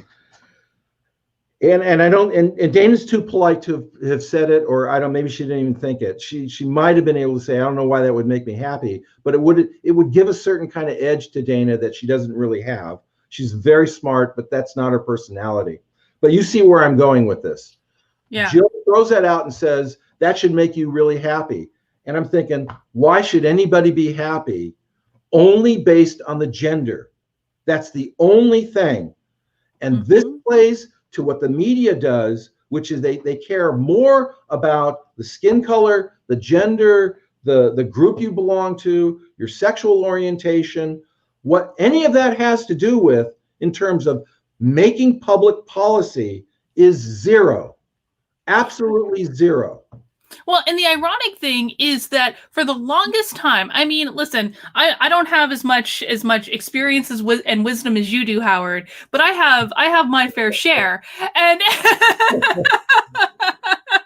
And I don't and Dana's too polite to have said it, or I don't. Maybe she didn't even think it. She might have been able to say, I don't know why that would make me happy, but it would give a certain kind of edge to Dana that she doesn't really have. She's very smart, but that's not her personality. But you see where I'm going with this. Yeah. Jill throws that out and says that should make you really happy. And I'm thinking, why should anybody be happy only based on the gender? That's the only thing. And this plays to what the media does, which is they care more about the skin color, the gender, the group you belong to, your sexual orientation, what any of that has to do with in terms of making public policy is zero. Absolutely zero. Well, and the ironic thing is that for the longest time, I mean, listen, I don't have as much experience and wisdom as you do, Howard, but I have my fair share, and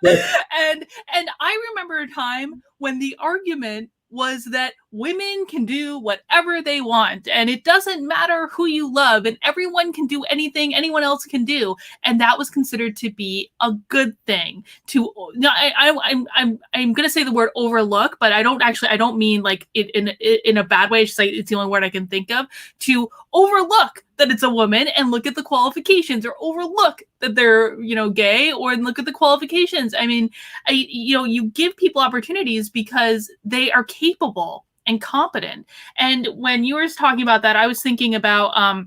and I remember a time when the argument was that women can do whatever they want, and it doesn't matter who you love, and everyone can do anything anyone else can do, and that was considered to be a good thing. I'm going to say the word overlook, but I don't mean like it in a bad way. It's just like it's the only word I can think of. To overlook that it's a woman and look at the qualifications, or overlook that they're gay, or look at the qualifications. I mean, you give people opportunities because they are capable and competent. And when you were talking about that, I was thinking about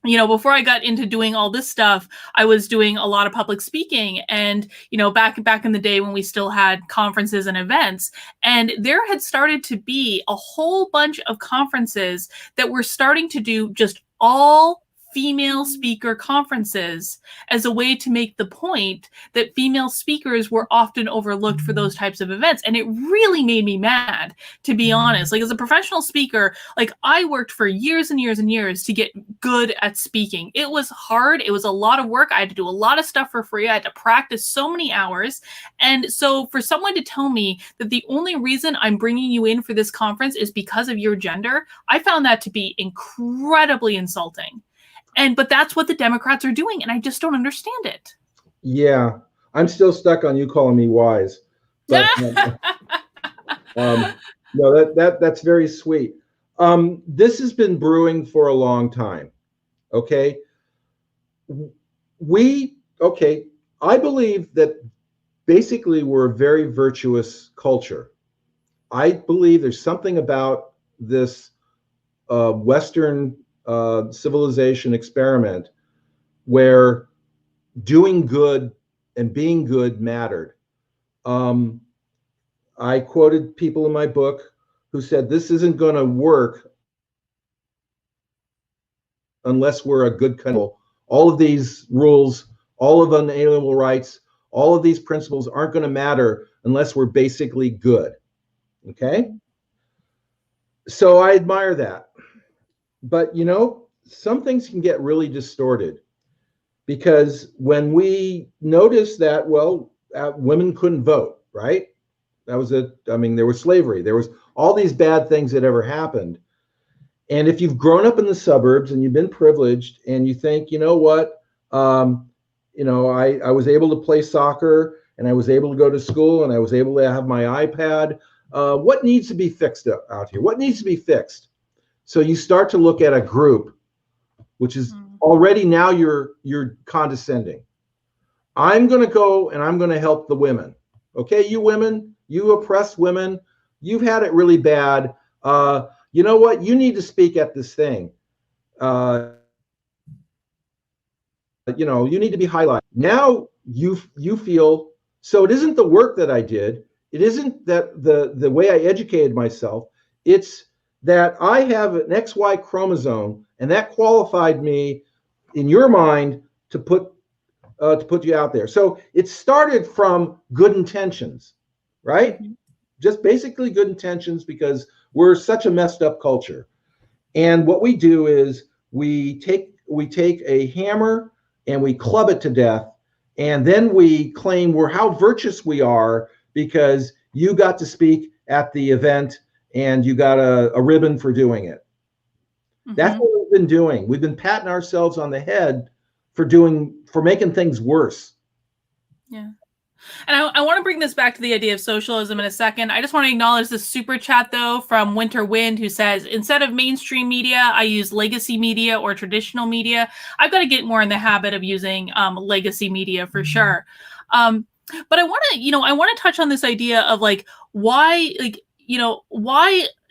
before I got into doing all this stuff, I was doing a lot of public speaking, and back in the day when we still had conferences and events, and there had started to be a whole bunch of conferences that were starting to do just all female speaker conferences as a way to make the point that female speakers were often overlooked for those types of events. And it really made me mad, to be honest. Like, as a professional speaker, like, I worked for years and years and years to get good at speaking. It was hard. It was a lot of work. I had to do a lot of stuff for free. I had to practice so many hours. And so for someone to tell me that the only reason I'm bringing you in for this conference is because of your gender, I found that to be incredibly insulting. But that's what the Democrats are doing, and I just don't understand it. Yeah, I'm still stuck on you calling me wise. But, No, that's very sweet. This has been brewing for a long time. Okay, okay. I believe that basically we're a very virtuous culture. I believe there's something about this Western civilization experiment where doing good and being good mattered. Um, I quoted people in my book who said this isn't going to work unless we're a good country. All of these rules, all of unalienable rights, all of these principles aren't going to matter unless we're basically good. Okay? So I admire that. But you know, some things can get really distorted because when we noticed that, well, women couldn't vote, right? That was it. I mean, there was slavery, there was all these bad things that ever happened. And if you've grown up in the suburbs and you've been privileged and you think, you know what, I was able to play soccer and I was able to go to school and I was able to have my iPad. What needs to be fixed out here? What needs to be fixed? So you start to look at a group, which is already now you're condescending. I'm going to go and I'm going to help the women. Okay, you women, you oppressed women, you've had it really bad. You know what? You need to speak at this thing. You need to be highlighted. Now you feel so. It isn't the work that I did. It isn't that the way I educated myself. It's that I have an XY chromosome, and that qualified me, in your mind, to put you out there. So it started from good intentions, right? Just basically good intentions because we're such a messed up culture. And what we do is we take a hammer and we club it to death, and then we claim how virtuous we are because you got to speak at the event and you got a ribbon for doing it. That's what we've been doing. We've been patting ourselves on the head for making things worse. Yeah. And I want to bring this back to the idea of socialism in a second. I just want to acknowledge this super chat, though, from Winter Wind, who says, instead of mainstream media, I use legacy media or traditional media. I've got to get more in the habit of using legacy media for sure. But I want to touch on this idea of why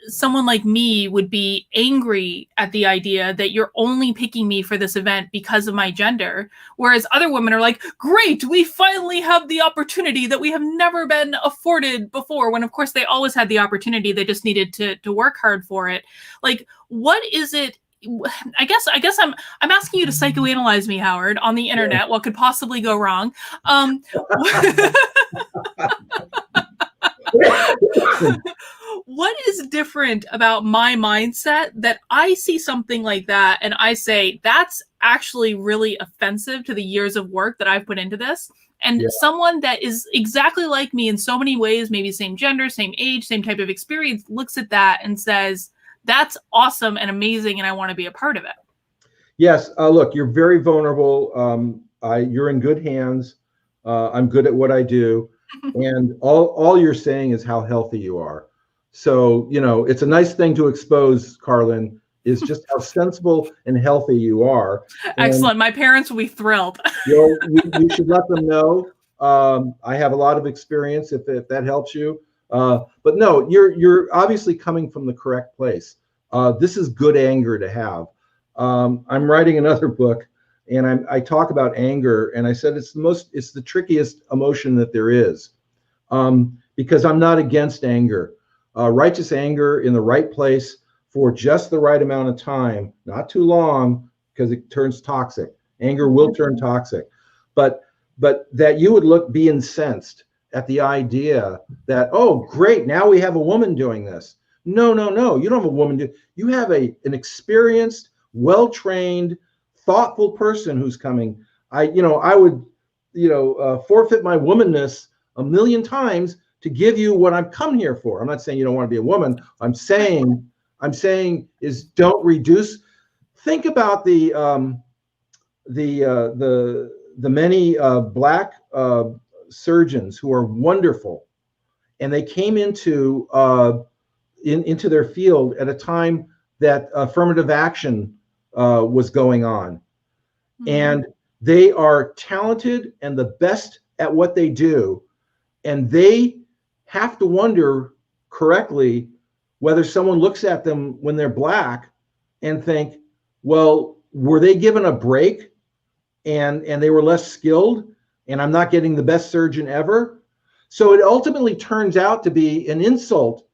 someone like me would be angry at the idea that you're only picking me for this event because of my gender, whereas other women are like, great, we finally have the opportunity that we have never been afforded before, when of course they always had the opportunity, they just needed to work hard for it. What is it? I guess I'm asking you to psychoanalyze me, Howard, on the internet. Yeah. What could possibly go wrong? What is different about my mindset that I see something like that and I say, that's actually really offensive to the years of work that I've put into this? And someone that is exactly like me in so many ways, maybe same gender, same age, same type of experience, looks at that and says, that's awesome and amazing, and I want to be a part of it. Yes. Look, you're very vulnerable. You're in good hands. I'm good at what I do. And all you're saying is how healthy you are. So, it's a nice thing to expose, Carlin, is just how sensible and healthy you are. Excellent. And my parents will be thrilled. You should let them know. I have a lot of experience if that helps you. But no, you're obviously coming from the correct place. This is good anger to have. I'm writing another book, and I talk about anger, and I said it's the trickiest emotion that there is, because I'm not against anger. Righteous anger in the right place for just the right amount of time, not too long, because it turns toxic. Anger will turn toxic, but that you would be incensed at the idea that, oh, great, now we have a woman doing this. No, you don't have a woman you have an experienced, well-trained, thoughtful person who's coming. I would forfeit my womanness a million times to give you what I'm come here for. I'm not saying you don't want to be a woman. I'm saying is don't reduce. Think about the many black surgeons who are wonderful, and they came into into their field at a time that affirmative action was going on. And they are talented and the best at what they do. And they have to wonder correctly whether someone looks at them when they're Black and think, well, were they given a break and they were less skilled and I'm not getting the best surgeon ever? So it ultimately turns out to be an insult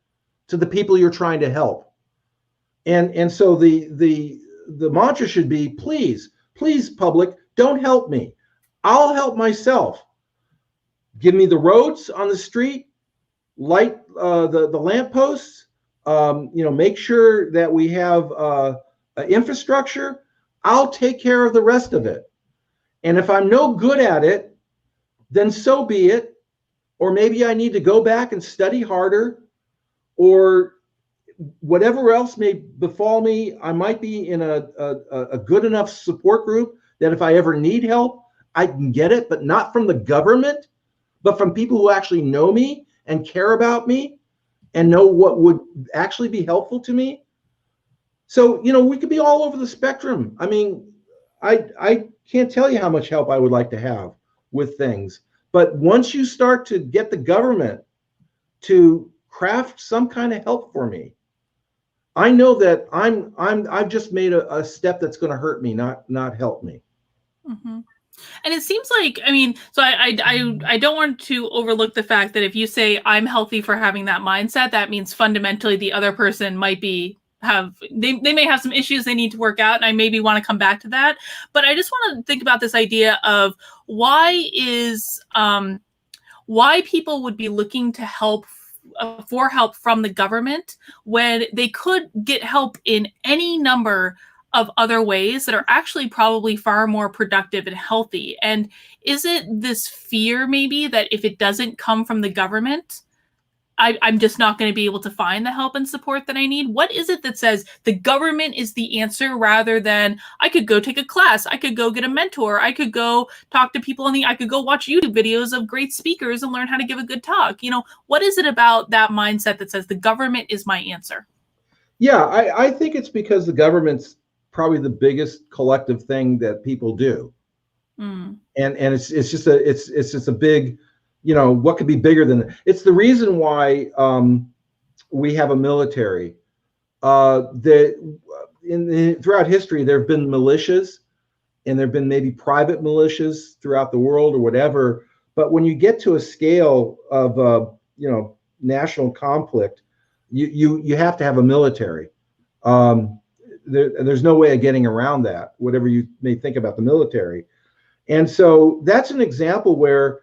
to the people you're trying to help. And so the mantra should be, please, public, don't help me. I'll help myself. Give me the roads on the street, light the lampposts, make sure that we have infrastructure. I'll take care of the rest of it. And if I'm no good at it, then so be it. Or maybe I need to go back and study harder, or whatever else may befall me. I might be in a good enough support group that if I ever need help, I can get it, but not from the government, but from people who actually know me and care about me and know what would actually be helpful to me. So, we could be all over the spectrum. I mean, I can't tell you how much help I would like to have with things. But once you start to get the government to craft some kind of help for me, I know that I've just made a step that's going to hurt me, not help me. Mm-hmm. And it seems like, I mean, so I don't want to overlook the fact that if you say I'm healthy for having that mindset, that means fundamentally the other person might be they may have some issues they need to work out, and I maybe want to come back to that. But I just want to think about this idea of why people would be looking to help for help from the government when they could get help in any number of other ways that are actually probably far more productive and healthy. And is it this fear maybe that if it doesn't come from the government, I'm just not going to be able to find the help and support that I need? What is it that says the government is the answer rather than I could go take a class, I could go get a mentor, I could go talk to people I could go watch YouTube videos of great speakers and learn how to give a good talk? What is it about that mindset that says the government is my answer? Yeah, I think it's because the government's probably the biggest collective thing that people do. And it's just a big, what could be bigger than it's the reason why we have a military. Throughout history, there have been militias, and there have been maybe private militias throughout the world or whatever. But when you get to a scale of national conflict, you have to have a military. There's no way of getting around that, whatever you may think about the military. And so that's an example where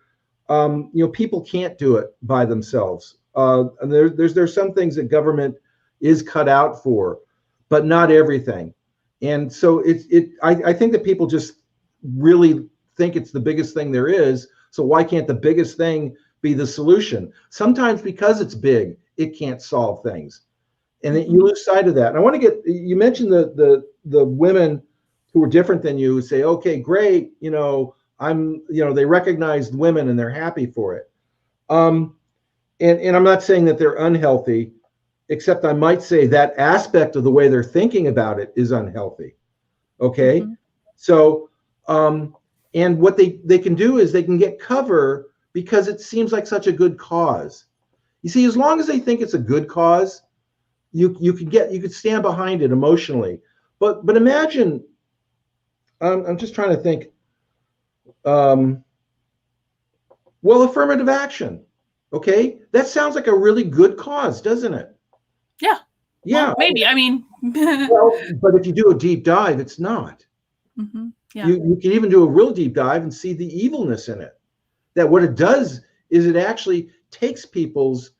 people can't do it by themselves. And there's some things that government is cut out for, but not everything. And so I think that people just really think it's the biggest thing there is. So why can't the biggest thing be the solution? Sometimes because it's big, it can't solve things. And you lose sight of that. And I want to you mentioned the women who are different than you who say, okay, great, they recognize women and they're happy for it. And I'm not saying that they're unhealthy, except I might say that aspect of the way they're thinking about it is unhealthy. Okay. So, and what they can do is they can get cover because it seems like such a good cause. You see, as long as they think it's a good cause, you could stand behind it emotionally. But imagine, I'm just trying to think. Well, affirmative action. Okay, that sounds like a really good cause, doesn't it? Yeah. Yeah. Well, maybe. I mean. Well, but if you do a deep dive, it's not. Yeah. You can even do a real deep dive and see the evilness in it. That what it does is it actually takes people's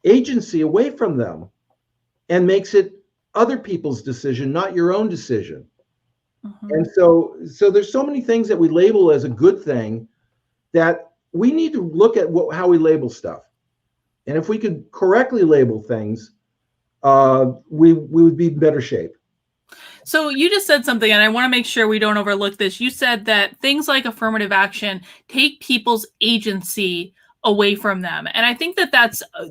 agency away from them and makes it other people's decision, not your own decision. And so there's so many things that we label as a good thing that we need to look at how we label stuff. And if we could correctly label things, we would be in better shape. So you just said something, and I want to make sure we don't overlook this. You said that things like affirmative action take people's agency away from them. And I think that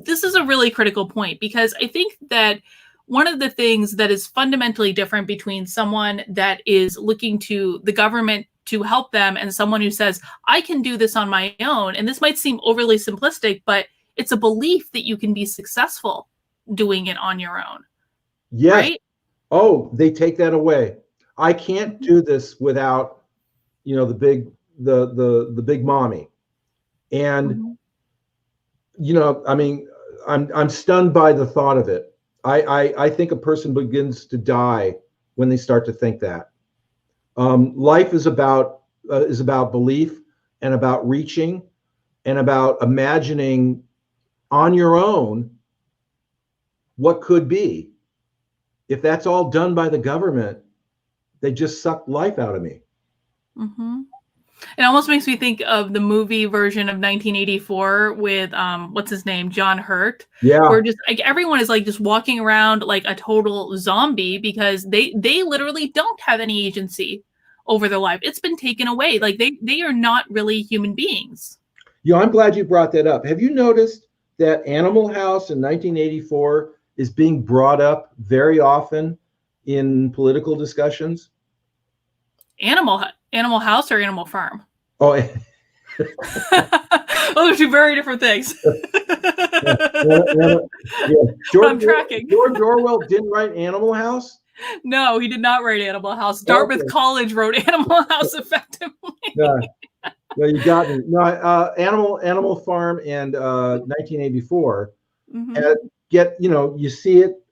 this is a really critical point, because I think that one of the things that is fundamentally different between someone that is looking to the government to help them and someone who says, I can do this on my own. And this might seem overly simplistic, but it's a belief that you can be successful doing it on your own. Yes. Right? Oh, they take that away. I can't do this without, the big mommy. And, I mean, I'm stunned by the thought of it. I think a person begins to die when they start to think that. Life is about belief, and about reaching, and about imagining on your own what could be. If that's all done by the government, they just suck life out of me. It almost makes me think of the movie version of 1984 with what's his name, John Hurt. Yeah. Where just like everyone is like just walking around like a total zombie, because they literally don't have any agency over their life. It's been taken away. Like they are not really human beings. I'm glad you brought that up. Have you noticed that Animal House in 1984 is being brought up very often in political discussions? Animal House or Animal Farm? Oh, those are two very different things. I'm tracking. George Orwell didn't write Animal House? No, he did not write Animal House. Dartmouth College wrote Animal House effectively. No, you got me. No, Animal Farm and 1984 you see it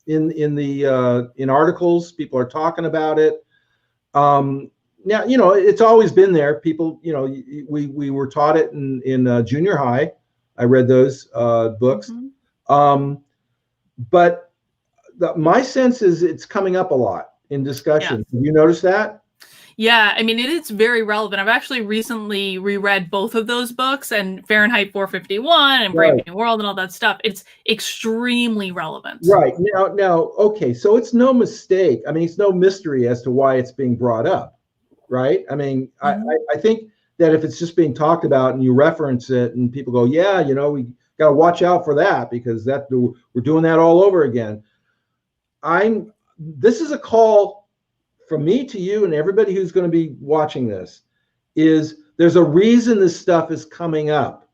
in articles. People are talking about it. Now, it's always been there. People, we were taught it in junior high. I read those books. But my sense is it's coming up a lot in discussion. Yeah. Have you noticed that? Yeah, I mean, it is very relevant. I've actually recently reread both of those books, and Fahrenheit 451 and Brave New World and all that stuff. It's extremely relevant. Right. Now, okay, so it's no mistake. I mean, it's no mystery as to why it's being brought up, right? I mean, I think that if it's just being talked about and you reference it and people go, yeah, we got to watch out for that, because we're doing that all over again. This is a call from me to you and everybody who's going to be watching this. There's a reason this stuff is coming up.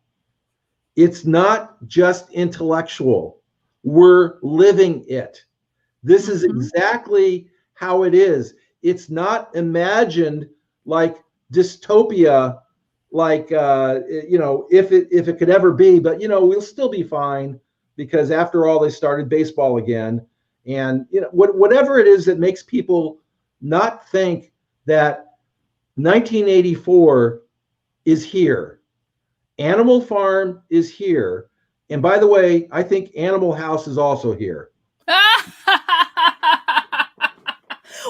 It's not just intellectual. We're living it. This is exactly how it is. It's not imagined like dystopia, like if it could ever be, but we'll still be fine, because after all, they started baseball again. And whatever it is that makes people not think that 1984 is here. Animal Farm is here. And by the way, I think Animal House is also here.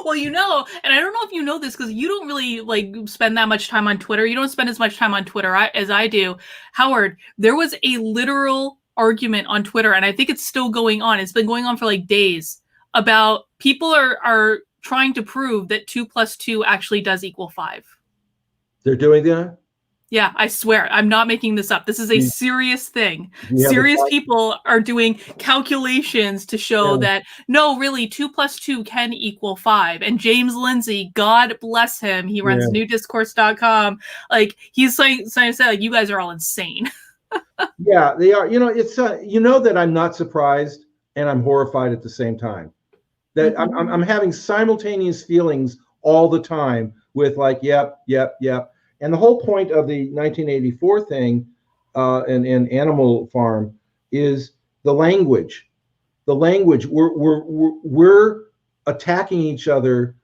Well, and I don't know if you know this, because you don't really spend that much time on Twitter. You don't spend as much time on Twitter as I do. Howard, there was a literal argument on Twitter, and I think it's still going on. It's been going on for days, about people are trying to prove that 2 + 2 actually does equal 5. They're doing that? Yeah, I swear. I'm not making this up. This is a serious thing. Serious people are doing calculations to show that, no, really, 2 + 2 can equal 5. And James Lindsay, God bless him, he runs newdiscourse.com. He's saying you guys are all insane. Yeah, they are. It's that I'm not surprised and I'm horrified at the same time. That I'm having simultaneous feelings all the time with yep. And the whole point of the 1984 thing and Animal Farm is the language. The language. We're attacking each other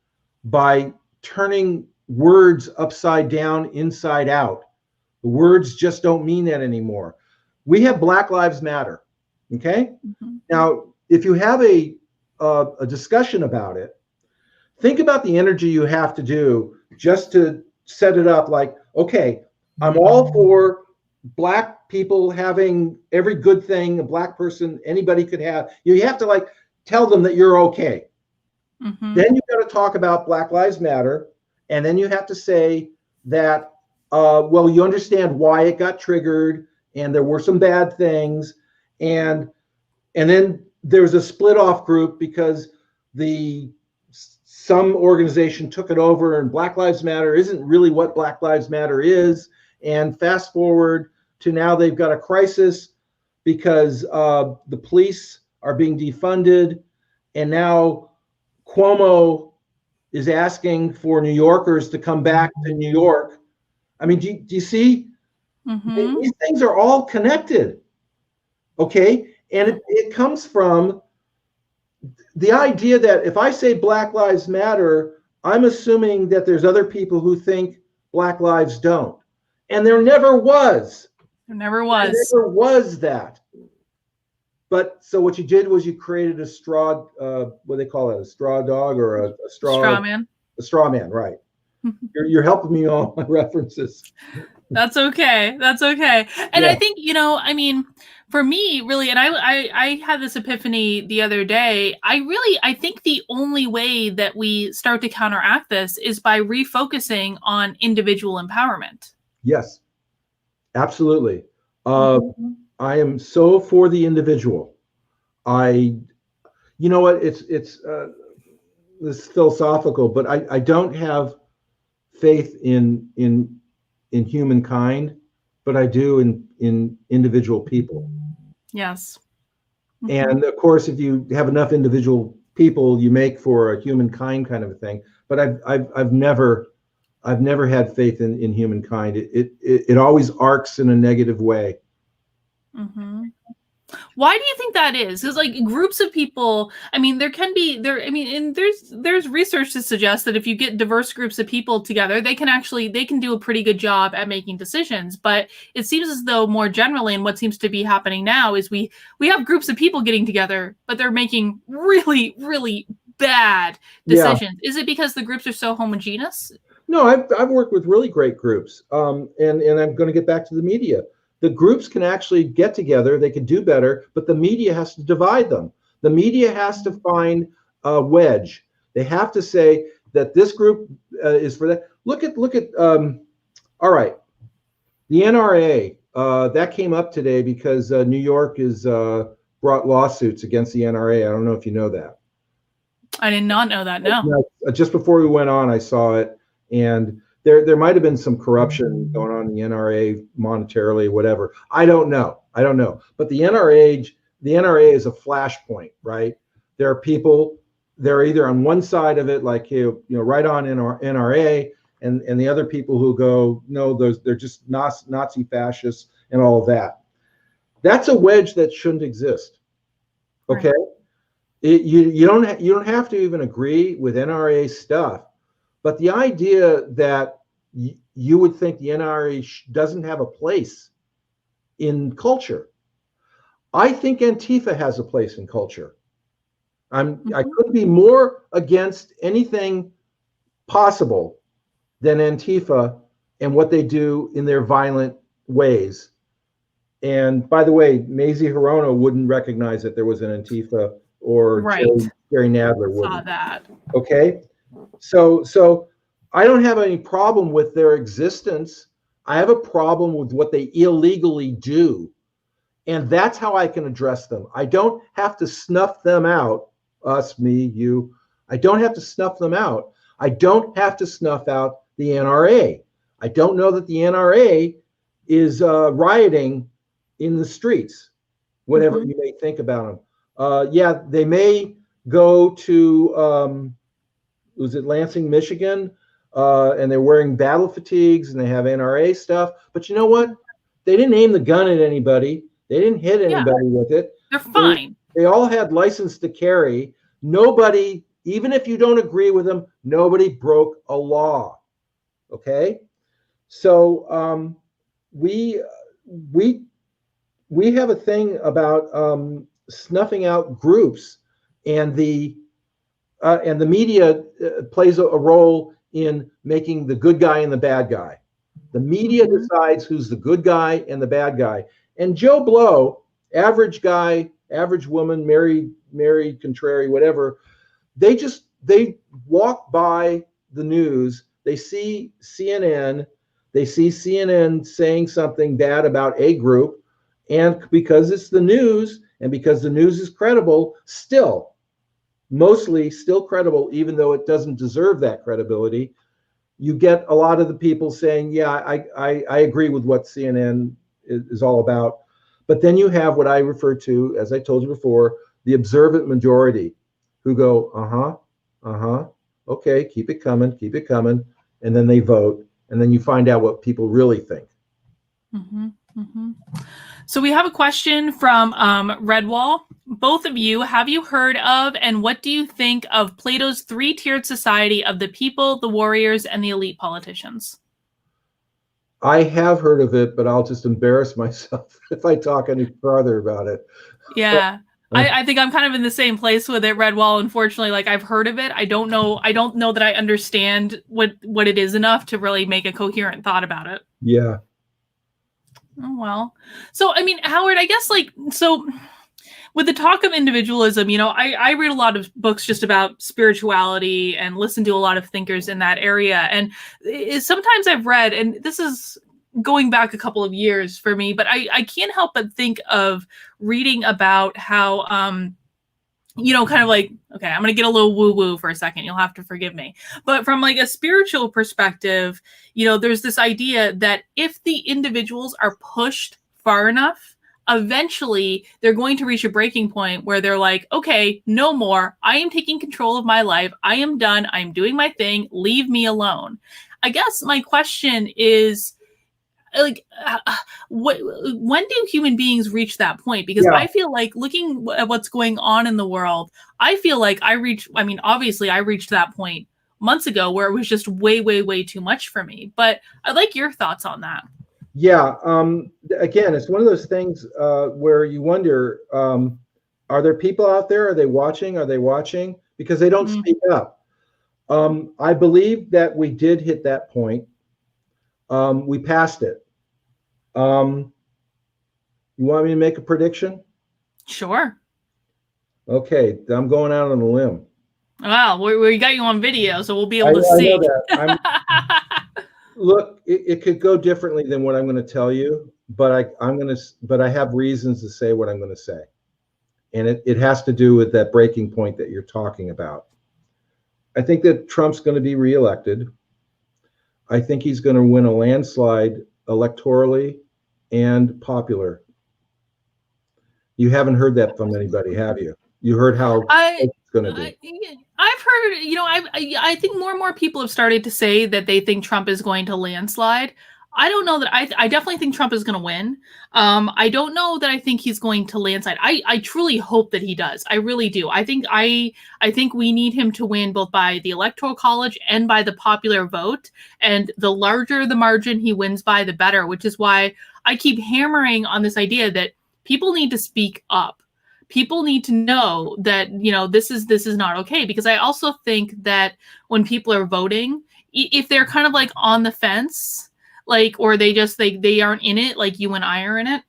by turning words upside down, inside out. The words just don't mean that anymore. We have Black Lives Matter. Okay. Now, if you have a discussion about it, think about the energy you have to do just to set it up okay, I'm all for Black people having every good thing a Black person, anybody could have. You have to tell them that you're okay. Then you've got to talk about Black Lives Matter. And then you have to say that well, you understand why it got triggered, and there were some bad things, and then there's a split off group because some organization took it over, and Black Lives Matter isn't really what Black Lives Matter is. And fast forward to now, they've got a crisis because the police are being defunded, and now Cuomo is asking for New Yorkers to come back to New York. I mean, do you see? Mm-hmm. These things are all connected, okay? And it comes from the idea that if I say Black Lives Matter, I'm assuming that there's other people who think Black lives don't. And there never was. There never was. There never was that. But so what you did was you created a straw, what do they call it, a straw dog or a straw man? A straw man, right. You're helping me on my references. That's okay. That's okay. And Yeah. I think, I mean, for me, really, and I had this epiphany the other day. I think the only way that we start to counteract this is by refocusing on individual empowerment. Yes, absolutely. I am so for the individual. You know what? It's this is philosophical, but I don't have faith in humankind, but I do in individual people. Yes. And of course, if you have enough individual people, you make for a humankind kind of a thing. But I've never had faith in humankind. It always arcs in a negative way. Why do you think that is? Because like groups of people, I mean, and there's research to suggest that if you get diverse groups of people together, they can do a pretty good job at making decisions. But it seems as though more generally, and what seems to be happening now is we have groups of people getting together, but they're making really, really bad decisions. Yeah. Is it because the groups are so homogeneous? No, I've worked with really great groups. And I'm going to get back to the media. The groups can actually get together, they can do better, but the media has to divide them. The media has to find a wedge. They have to say that this group is for that. Look at all right, the NRA, that came up today because New York has brought lawsuits against the NRA. I don't know if you know that. I did not know that, no. Just before we went on, I saw it, and there might have been some corruption going on in the NRA monetarily, whatever. I don't know. But the NRA is a flashpoint, right? There are people, they're either on one side of it, like right on NRA, and the other people who go, no, they're just Nazi fascists and all of that. That's a wedge that shouldn't exist. Okay, right. You don't have to even agree with NRA stuff. But the idea that you would think the NRA doesn't have a place in culture, I think Antifa has a place in culture. I couldn't be more against anything possible than Antifa and what they do in their violent ways. And by the way, Mazie Hirono wouldn't recognize that there was an Antifa, or right. Jerry Nadler wouldn't. Saw that. Okay, so I don't have any problem with their existence. I have a problem with what they illegally do. And that's how I can address them. I don't have to snuff them out, us, me, you. I don't have to snuff them out. I don't have to snuff out the NRA. I don't know that the NRA is rioting in the streets, whatever you may think about them. Yeah, they may go to, was it Lansing, Michigan? And they're wearing battle fatigues and they have NRA stuff. But you know what? They didn't aim the gun at anybody. They didn't hit anybody with it. They're fine. They all had license to carry. Nobody, even if you don't agree with them, nobody broke a law. Okay? So we have a thing about snuffing out groups, and the media plays a role in making the good guy and the bad guy. The media decides who's the good guy and the bad guy. And Joe Blow, average guy, average woman, married, contrary, whatever, they walk by the news, they see CNN, They see CNN saying something bad about a group, and because it's the news and because the news is credible, mostly still credible, even though it doesn't deserve that credibility, you get a lot of the people saying, yeah, I agree with what CNN is all about. But then you have what I refer to, as I told you before, the observant majority who go, okay, keep it coming, and then they vote, and then you find out what people really think. Mm-hmm, mm-hmm. So we have a question from Redwall. Both of you, have you heard of and what do you think of Plato's three-tiered society of the people, the warriors, and the elite politicians? I have heard of it, but I'll just embarrass myself if I talk any further about it. Yeah. I think I'm kind of in the same place with it, Redwall. Unfortunately, like I've heard of it. I don't know that I understand what it is enough to really make a coherent thought about it. Yeah. Oh, well. So, I mean, Howard, I guess so with the talk of individualism, I read a lot of books just about spirituality and listen to a lot of thinkers in that area. And sometimes I've read, and this is going back a couple of years for me, but I can't help but think of reading about how, kind of like, okay, I'm going to get a little woo-woo for a second. You'll have to forgive me. But from like a spiritual perspective, there's this idea that if the individuals are pushed far enough, eventually they're going to reach a breaking point where they're like, okay, no more. I am taking control of my life. I am done. I'm doing my thing. Leave me alone. I guess my question is, like, when do human beings reach that point? Because I feel like looking at what's going on in the world, I feel like obviously I reached that point months ago where it was just way, way, way too much for me. But I'd like your thoughts on that. Yeah. Again, it's one of those things where you wonder, are there people out there? Are they watching? Because they don't speak up. I believe that we did hit that point. We passed it. You want me to make a prediction? Sure. Okay, I'm going out on a limb. Wow, we got you on video, so we'll be able to see. I know that. Look, it could go differently than what I'm going to tell you, but I have reasons to say what I'm going to say, and it has to do with that breaking point that you're talking about. I think that Trump's going to be reelected. I think he's going to win a landslide electorally and popular. You haven't heard that from anybody, have you? You heard how it's going to be. I've heard, I think more and more people have started to say that they think Trump is going to landslide. I don't know that I definitely think Trump is going to win. I don't know that I think he's going to landslide. I truly hope that he does. I really do. I think we need him to win both by the Electoral College and by the popular vote. And the larger the margin he wins by, the better, which is why I keep hammering on this idea that people need to speak up. People need to know that, this is not okay. Because I also think that when people are voting, if they're kind of like on the fence, like, or they aren't in it, like you and I are in it,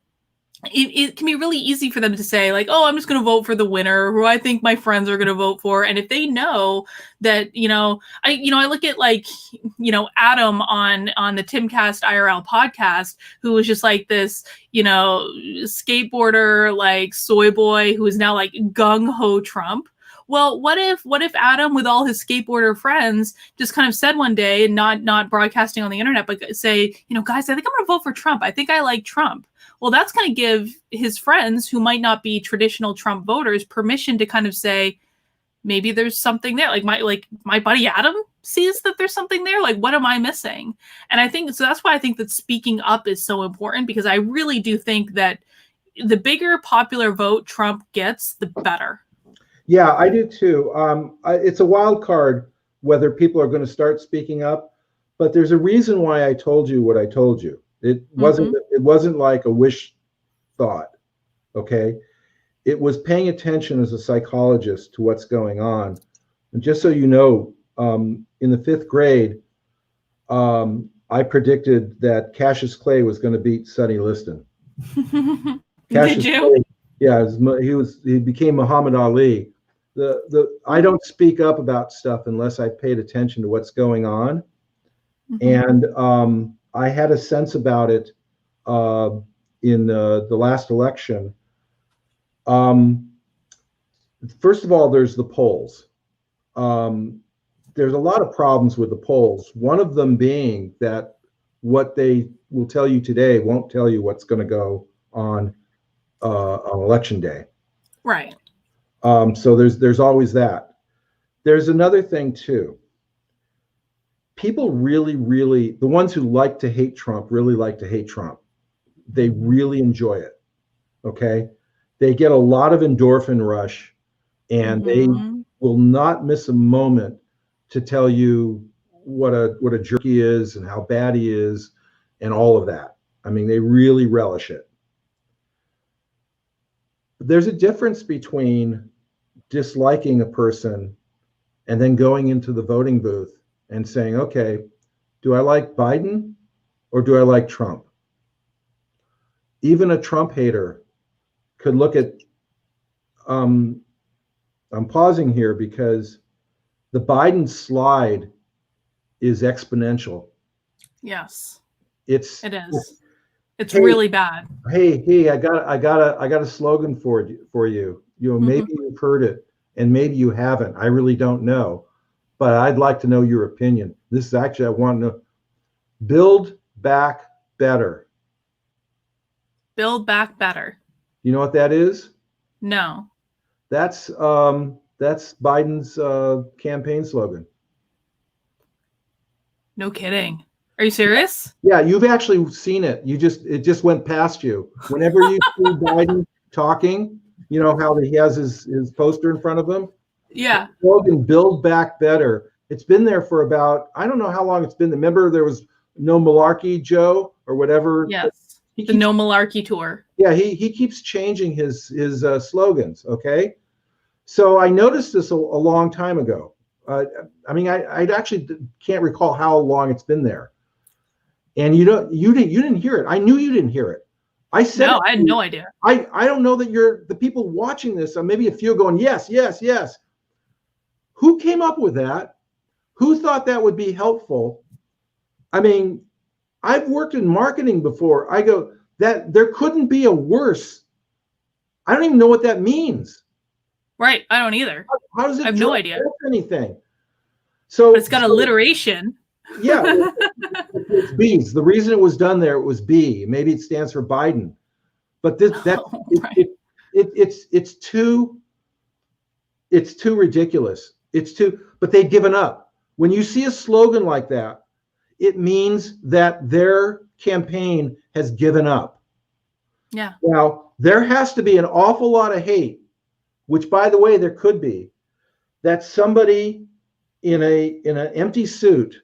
it can be really easy for them to say like, oh, I'm just going to vote for the winner who I think my friends are going to vote for. And if they know that, I look at like, Adam on the Timcast IRL podcast, who was just like this, skateboarder, like soy boy who is now like gung ho Trump. Well, what if Adam, with all his skateboarder friends, just kind of said one day, not broadcasting on the internet, but say, guys, I think I'm going to vote for Trump. I think I like Trump. Well, that's going to give his friends who might not be traditional Trump voters permission to kind of say, maybe there's something there. Like my buddy Adam sees that there's something there. Like, what am I missing? And I think, so that's why I think that speaking up is so important, because I really do think that the bigger popular vote Trump gets, the better. Yeah, I do too. It's a wild card whether people are going to start speaking up, but there's a reason why I told you what I told you. It wasn't like a wish thought, okay? It was paying attention as a psychologist to what's going on. And just so you know, in the 5th grade, I predicted that Cassius Clay was going to beat Sonny Liston. Did you? Clay, yeah, he became Muhammad Ali. I don't speak up about stuff unless I paid attention to what's going on. And I had a sense about it in the last election. First of all, there's the polls. There's a lot of problems with the polls. One of them being that what they will tell you today won't tell you what's going to go on election day. Right. So there's always that. There's another thing too. People really, the ones who like to hate Trump really like to hate Trump. They really enjoy it. Okay. They get a lot of endorphin rush, and they will not miss a moment to tell you what a jerk he is and how bad he is and all of that. I mean, they really relish it. But there's a difference between disliking a person and then going into the voting booth and saying, okay, do I like Biden or do I like Trump? Even a Trump hater could look at, I'm pausing here because the Biden slide is exponential. Yes. It is. It's really bad. Hey, I got a slogan for you. You know, maybe you've heard it and maybe you haven't. I really don't know, but I'd like to know your opinion. This is actually, I want to know. Build back better. Build back better. You know what that is? No. That's Biden's campaign slogan. No kidding. Are you serious? Yeah, you've actually seen it. It just went past you. Whenever you see Biden talking, you know how he has his poster in front of him? Yeah. The slogan, build back better. It's been there for about, I don't know how long it's been. Remember there was No Malarkey Joe or whatever? Yes. The No Malarkey tour. Yeah, he keeps changing his slogans, okay? So I noticed this a long time ago. I mean, I actually can't recall how long it's been there. And you didn't hear it. I knew you didn't hear it. I said no, I had no idea. I don't know that the people watching this, maybe a few going, yes, yes, yes. Who came up with that? Who thought that would be helpful? I mean, I've worked in marketing before. I go, that there couldn't be a worse. I don't even know what that means. Right. I don't either. How does it? I have no idea. Anything. So but it's got alliteration. Yeah, it's B's. The reason it was done there, it was B. Maybe it stands for Biden, but it's too ridiculous. But they've given up. When you see a slogan like that, it means that their campaign has given up. Yeah. Now, there has to be an awful lot of hate, which, by the way, there could be, that somebody in an empty suit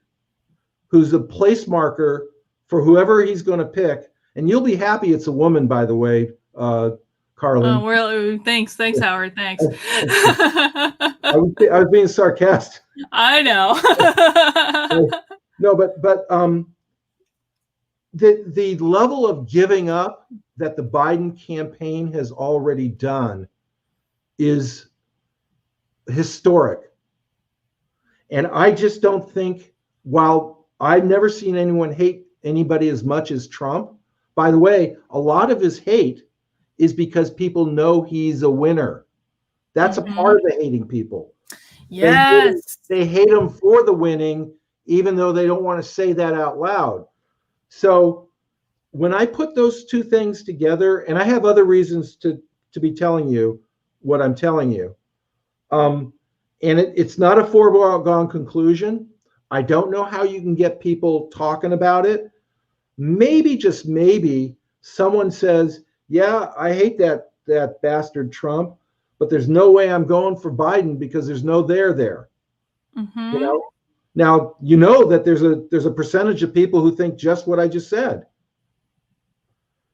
who's a place marker for whoever he's going to pick, and you'll be happy it's a woman, by the way, Carlin. Oh, well, thanks, Howard. Thanks. I was being sarcastic. I know. No, but the level of giving up that the Biden campaign has already done is historic. And I just don't think, while I've never seen anyone hate anybody as much as Trump, by the way, a lot of his hate is because people know he's a winner. That's a part of the hating people. Yes. They hate him for the winning, even though they don't want to say that out loud. So when I put those two things together, and I have other reasons to be telling you what I'm telling you, and it's not a foregone conclusion. I don't know how you can get people talking about it. Maybe, just maybe, someone says, yeah, I hate that bastard Trump, but there's no way I'm going for Biden because there's no there. You know? Now, you know that there's a percentage of people who think just what I just said.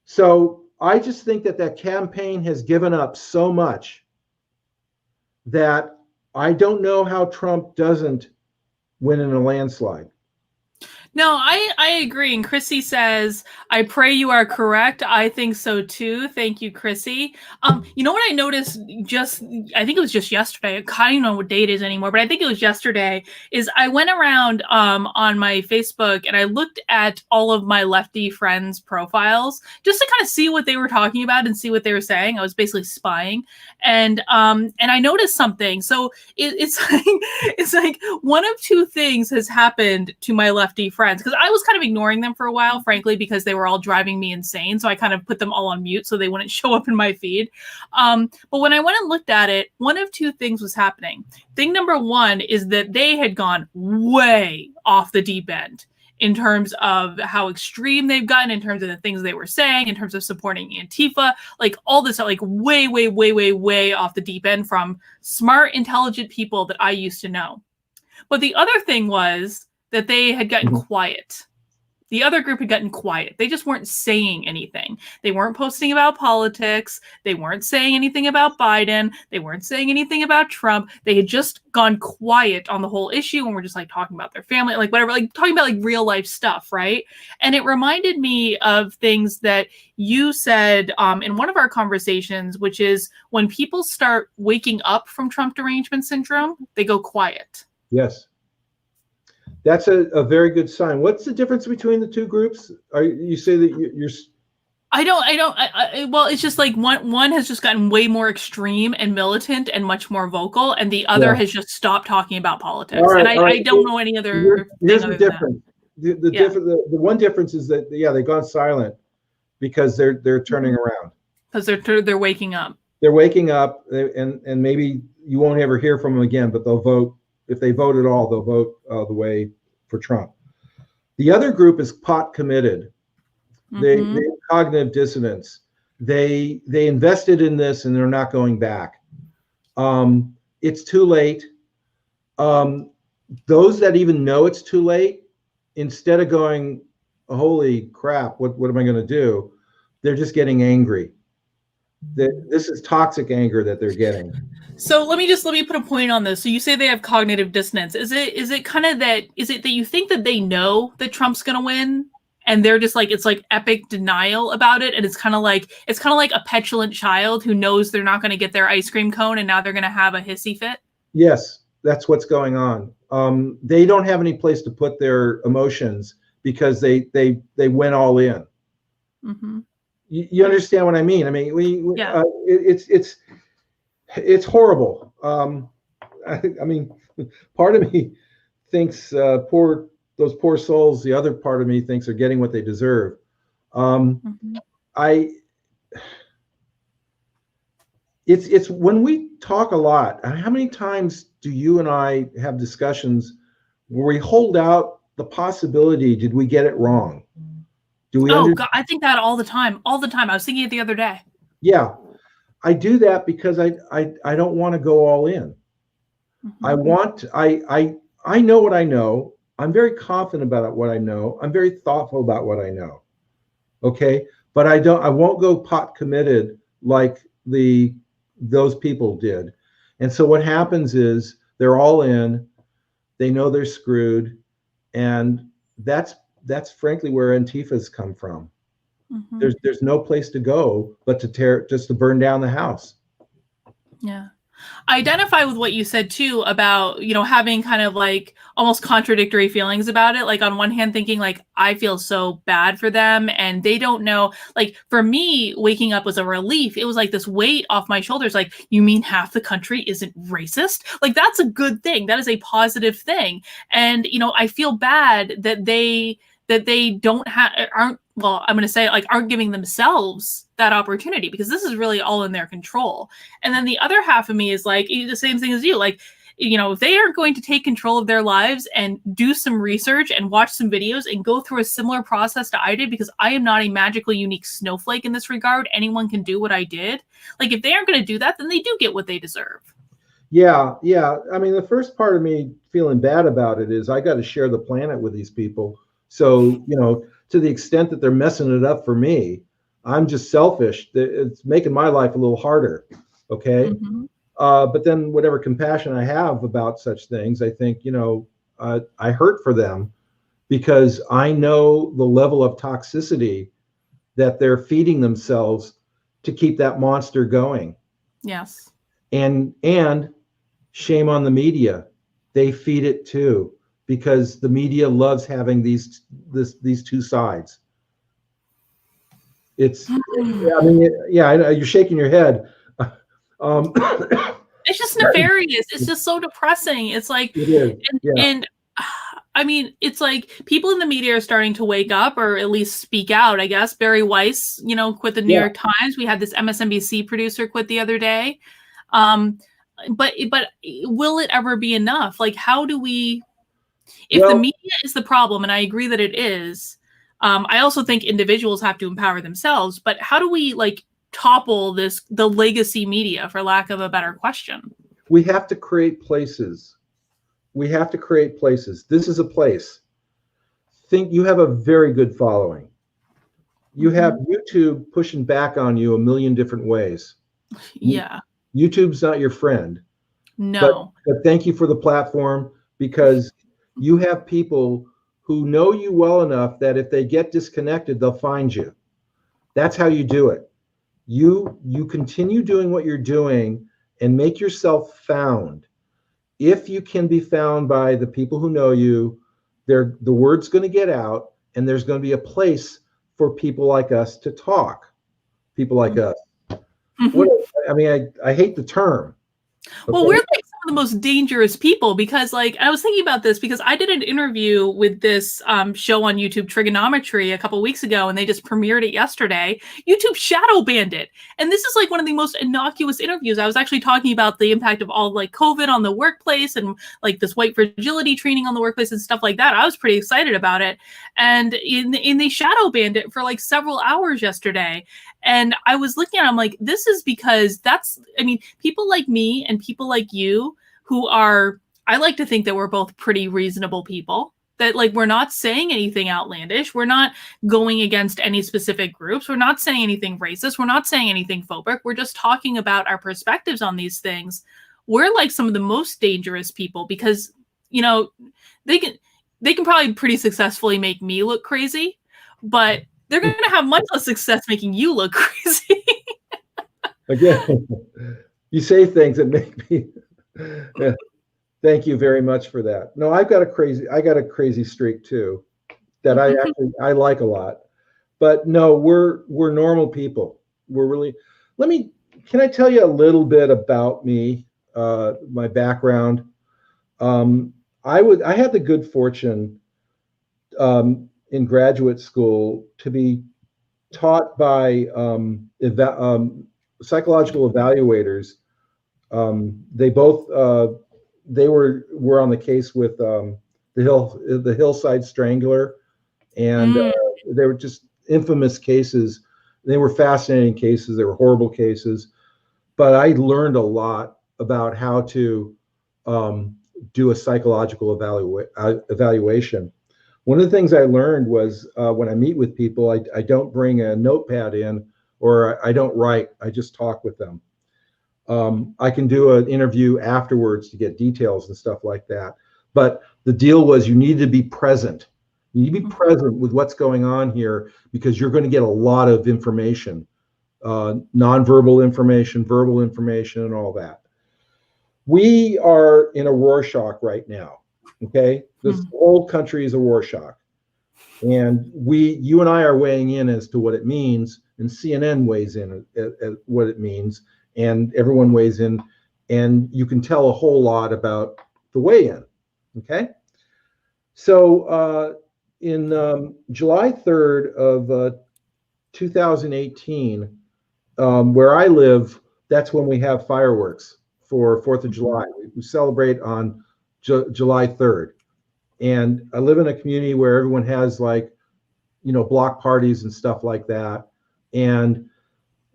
So I just think that campaign has given up so much that I don't know how Trump doesn't win in a landslide. No, I agree. And Chrissy says, I pray you are correct. I think so too. Thank you, Chrissy. You know what I noticed just, I think it was just yesterday. I don't even know what date it is anymore, but I think it was yesterday, is I went around on my Facebook and I looked at all of my lefty friends' profiles just to kind of see what they were talking about and see what they were saying. I was basically spying. And I noticed something. So it's like it's like one of two things has happened to my lefty friends, because I was kind of ignoring them for a while, frankly, because they were all driving me insane. So I kind of put them all on mute so they wouldn't show up in my feed. But when I went and looked at it, one of two things was happening. Thing number one is that they had gone way off the deep end in terms of how extreme they've gotten, in terms of the things they were saying, in terms of supporting Antifa, like all this, like way, way, way, way, way off the deep end from smart, intelligent people that I used to know. But the other thing was that they had gotten quiet. The other group had gotten quiet. They just weren't saying anything. They weren't posting about politics. They weren't saying anything about Biden. They weren't saying anything about Trump. They had just gone quiet on the whole issue and were just like talking about their family, like whatever, like talking about like real life stuff, right? And it reminded me of things that you said in one of our conversations, which is when people start waking up from Trump derangement syndrome, they go quiet. Yes. That's a very good sign. What's the difference between the two groups? You say that you're well, it's just like one has just gotten way more extreme and militant and much more vocal, and the other has just stopped talking about politics. And I don't know any other. Here's the difference. The one difference is that they've gone silent because they're turning around. Because they're waking up. They're waking up, and maybe you won't ever hear from them again, but they'll vote. If they vote at all, they'll vote the way for Trump. The other group is pot committed. They have cognitive dissonance. They invested in this and they're not going back. It's too late. Those that even know it's too late, instead of going, holy crap, what am I going to do? They're just getting angry. This is toxic anger that they're getting. So let me put a point on this. So you say they have cognitive dissonance. Is it kind of that? Is it that you think that they know that Trump's going to win, and they're just like, it's like epic denial about it, and it's kind of like a petulant child who knows they're not going to get their ice cream cone, and now they're going to have a hissy fit? Yes, that's what's going on. They don't have any place to put their emotions because they went all in. Mm-hmm. You understand what I mean? I mean, it's horrible. I mean, part of me thinks those poor souls. The other part of me thinks they're getting what they deserve. It's when we talk a lot. How many times do you and I have discussions where we hold out the possibility? Did we get it wrong? Do we? God, I think that all the time. All the time. I was thinking it the other day. Yeah. I do that because I don't want to go all in. I know what I know. I'm very confident about what I know. I'm very thoughtful about what I know. Okay. But I won't go pot committed like those people did. And so what happens is they're all in, they know they're screwed. And that's frankly where Antifa's come from. There's no place to go but to burn down the house. Yeah. I identify with what you said too about, having kind of like almost contradictory feelings about it. Like on one hand, thinking like, I feel so bad for them and they don't know. Like for me, waking up was a relief. It was like this weight off my shoulders. Like, you mean half the country isn't racist? Like, that's a good thing. That is a positive thing. And, I feel bad that they aren't giving themselves that opportunity, because this is really all in their control. And then the other half of me is like the same thing as you. Like, if they aren't going to take control of their lives and do some research and watch some videos and go through a similar process to I did, because I am not a magically unique snowflake in this regard. Anyone can do what I did. Like, if they aren't going to do that, then they do get what they deserve. Yeah. I mean, the first part of me feeling bad about it is I got to share the planet with these people. So, to the extent that they're messing it up for me, I'm just selfish. It's making my life a little harder. Okay. But then whatever compassion I have about such things, I think, I hurt for them. because I know the level of toxicity that they're feeding themselves to keep that monster going. Yes. And shame on the media. They feed it too, because the media loves having these two sides. It's, I mean, yeah, I know you're shaking your head. Um, It's just nefarious. It's just so depressing. It's like, it is, and, yeah, and I mean, it's like people in the media are starting to wake up, or at least speak out, I guess. Barry Weiss, quit the New yeah. York Times. We had this MSNBC producer quit the other day. Um, but will it ever be enough? Like, how do we, if the Well, media is the problem, and I agree that it is, I also think individuals have to empower themselves, but how do we like topple the legacy media, for lack of a better question? we have to create places. We have to create places. This is a place. Think you have a very good following. You have YouTube pushing back on you a million different ways. Yeah. YouTube's not your friend, but No. thank you for the platform, because you have people who know you well enough that if they get disconnected, they'll find you. That's how you do it. You continue doing what you're doing and make yourself found. If you can be found by the people who know you, the word's going to get out, and there's going to be a place for people like us to talk. People like us. What, I mean, I hate the term. Well, Okay. we're like some of the most dangerous people, because like I was thinking about this because I did an interview with this show on YouTube, Trigonometry, a couple weeks ago, and they just premiered it yesterday. YouTube shadow banned it. And this is like one of the most innocuous interviews. I was actually talking about the impact of all like COVID on the workplace, and like this white fragility training on the workplace and stuff like that. I was pretty excited about it. And they shadow banned it for like several hours yesterday. And I was looking at it, I'm like, this is because people like me and people like you who are, I like to think that we're both pretty reasonable people, that like we're not saying anything outlandish. We're not going against any specific groups. We're not saying anything racist. We're not saying anything phobic. We're just talking about our perspectives on these things. We're like some of the most dangerous people because, they can probably pretty successfully make me look crazy, but they're going to have much less success making you look crazy. Again, you say things that make me. Yeah, thank you very much for that. No, I got a crazy streak too, that I like a lot. But no, we're normal people. We're really. Can I tell you a little bit about me, my background? I had the good fortune in graduate school to be taught by psychological evaluators. They both they were on the case with the Hillside Strangler, and they were just infamous cases. They were fascinating cases. They were horrible cases, but I learned a lot about how to do a psychological evaluation. One of the things I learned was when I meet with people, I don't bring a notepad in, or I don't write. I just talk with them. I can do an interview afterwards to get details and stuff like that. But the deal was you need to be present. You need to be present with what's going on here, because you're going to get a lot of information, nonverbal information, verbal information, and all that. We are in a Rorschach right now. Okay, this whole country is a Rorschach, and you and I are weighing in as to what it means, and CNN weighs in at what it means, and everyone weighs in, and you can tell a whole lot about the weigh-in. Okay, so in July 3rd of 2018, where I live, that's when we have fireworks for 4th of July. We celebrate on July 3rd. And I live in a community where everyone has block parties and stuff like that. And,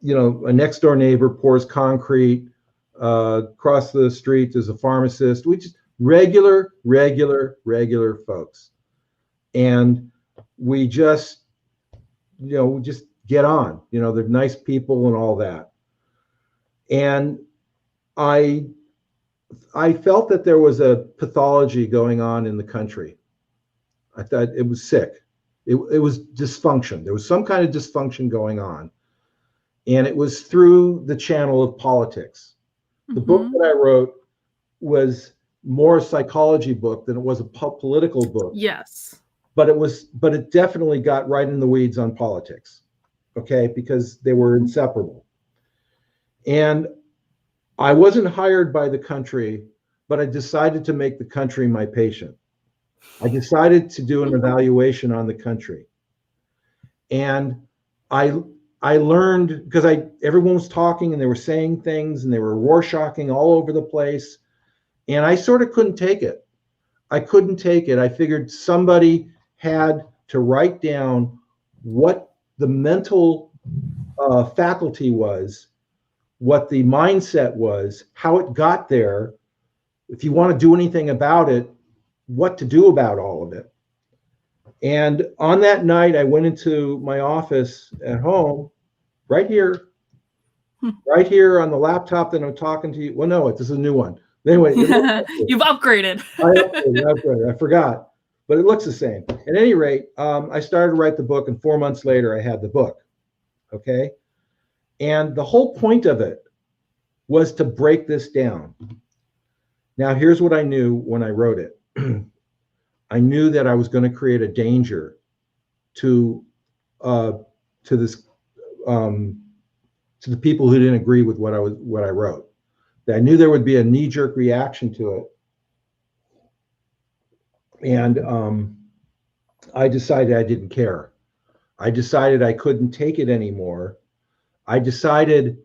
a next door neighbor pours concrete. Across the street, there's a pharmacist. We just regular folks. And we just get on, they're nice people and all that. And I felt that there was a pathology going on in the country. I thought it was sick. It was dysfunction. There was some kind of dysfunction going on. And it was through the channel of politics. The book that I wrote was more a psychology book than it was a political book. Yes. But it definitely got right in the weeds on politics. Okay, because they were inseparable. And I wasn't hired by the country, but I decided to make the country my patient. I decided to do an evaluation on the country. And I learned, because everyone was talking and they were saying things and they were Rorschaching all over the place. And I sort of couldn't take it. I couldn't take it. I figured somebody had to write down what the mental faculty was, what the mindset was, how it got there. If you want to do anything about it, what to do about all of it. And on that night, I went into my office at home, right here on the laptop that I'm talking to you. Well, no, this is a new one. Anyway, you've upgraded. I upgraded. I forgot, but it looks the same. At any rate, I started to write the book, and 4 months later, I had the book. Okay, and the whole point of it was to break this down. Now, here's what I knew when I wrote it. I knew that I was going to create a danger to this to the people who didn't agree with what I wrote. I knew there would be a knee-jerk reaction to it, and I decided I didn't care. I decided I couldn't take it anymore. I decided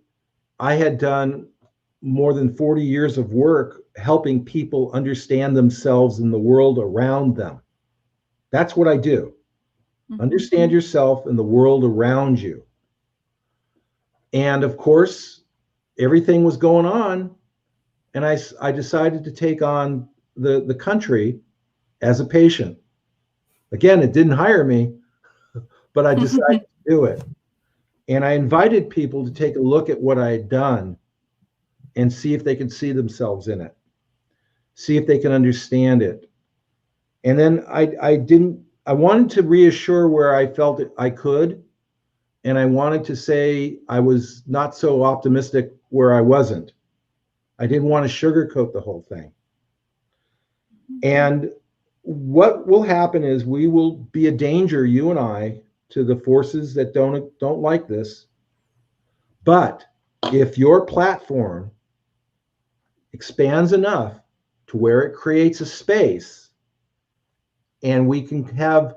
I had done more than 40 years of work helping people understand themselves and the world around them. That's what I do. Understand yourself and the world around you. And of course, everything was going on, and I decided to take on the country as a patient. Again, it didn't hire me, but I decided to do it. And I invited people to take a look at what I had done and see if they could see themselves in it, see if they can understand it. And then I wanted to reassure where I felt it, I could, and I wanted to say I was not so optimistic where I wasn't. I didn't want to sugarcoat the whole thing. And what will happen is we will be a danger, you and I, to the forces that don't like this. But if your platform expands enough to where it creates a space, and we can have,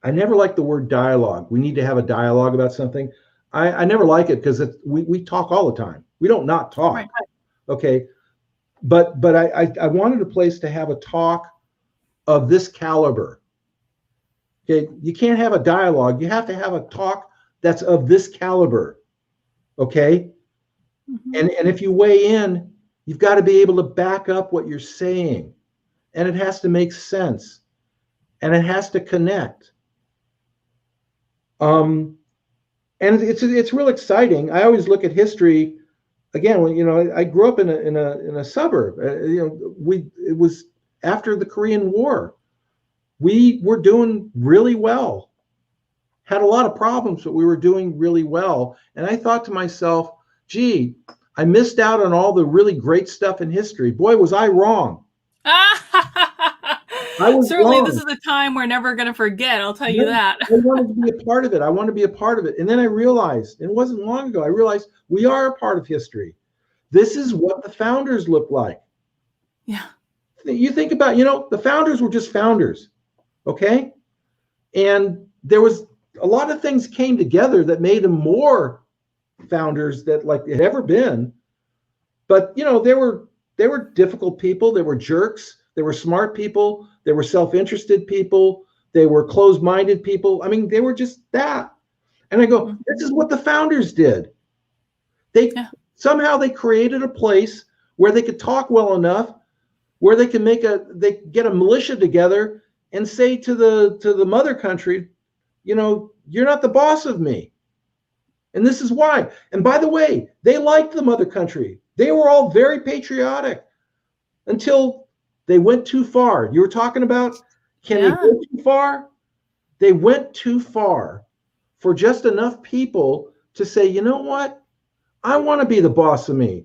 I never like the word dialogue. We need to have a dialogue about something. I never like it because we talk all the time. We don't not talk. Right. Okay. But I wanted a place to have a talk of this caliber. Okay. You can't have a dialogue. You have to have a talk that's of this caliber. Okay. And if you weigh in, you've got to be able to back up what you're saying, and it has to make sense, and it has to connect. And it's real exciting. I always look at history again. When I grew up in a suburb. It was after the Korean War. We were doing really well. Had a lot of problems, but we were doing really well. And I thought to myself, gee, I missed out on all the really great stuff in history. Boy, was I wrong. Certainly, wrong. This is a time we're never going to forget. I'll tell you that. I wanted to be a part of it. I want to be a part of it. And then I realized, it wasn't long ago, I realized we are a part of history. This is what the founders looked like. Yeah. You think about, the founders were just founders. Okay. And there was a lot of things came together that made them more founders that like it ever been. But, they were difficult people. They were jerks. They were smart people. They were self-interested people. They were closed-minded people. I mean, they were just that. And I go, this is what the founders did. Somehow they created a place where they could talk well enough, where they can get a militia together and say to the mother country, you're not the boss of me. And this is why. And by the way, they liked the mother country. They were all very patriotic until they went too far. You were talking about Can they Yeah. go too far? They went too far for just enough people to say, you know what? I want to be the boss of me.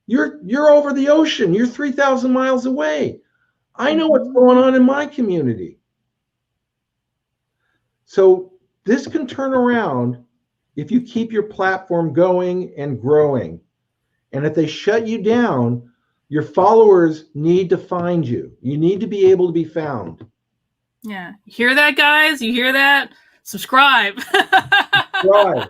You're over the ocean. You're 3,000 miles away. I know what's Mhm. going on in my community. So this can turn around if you keep your platform going and growing. And if they shut you down, your followers need to find you. You need to be able to be found. Yeah. You hear that, guys? You hear that? Subscribe. Right.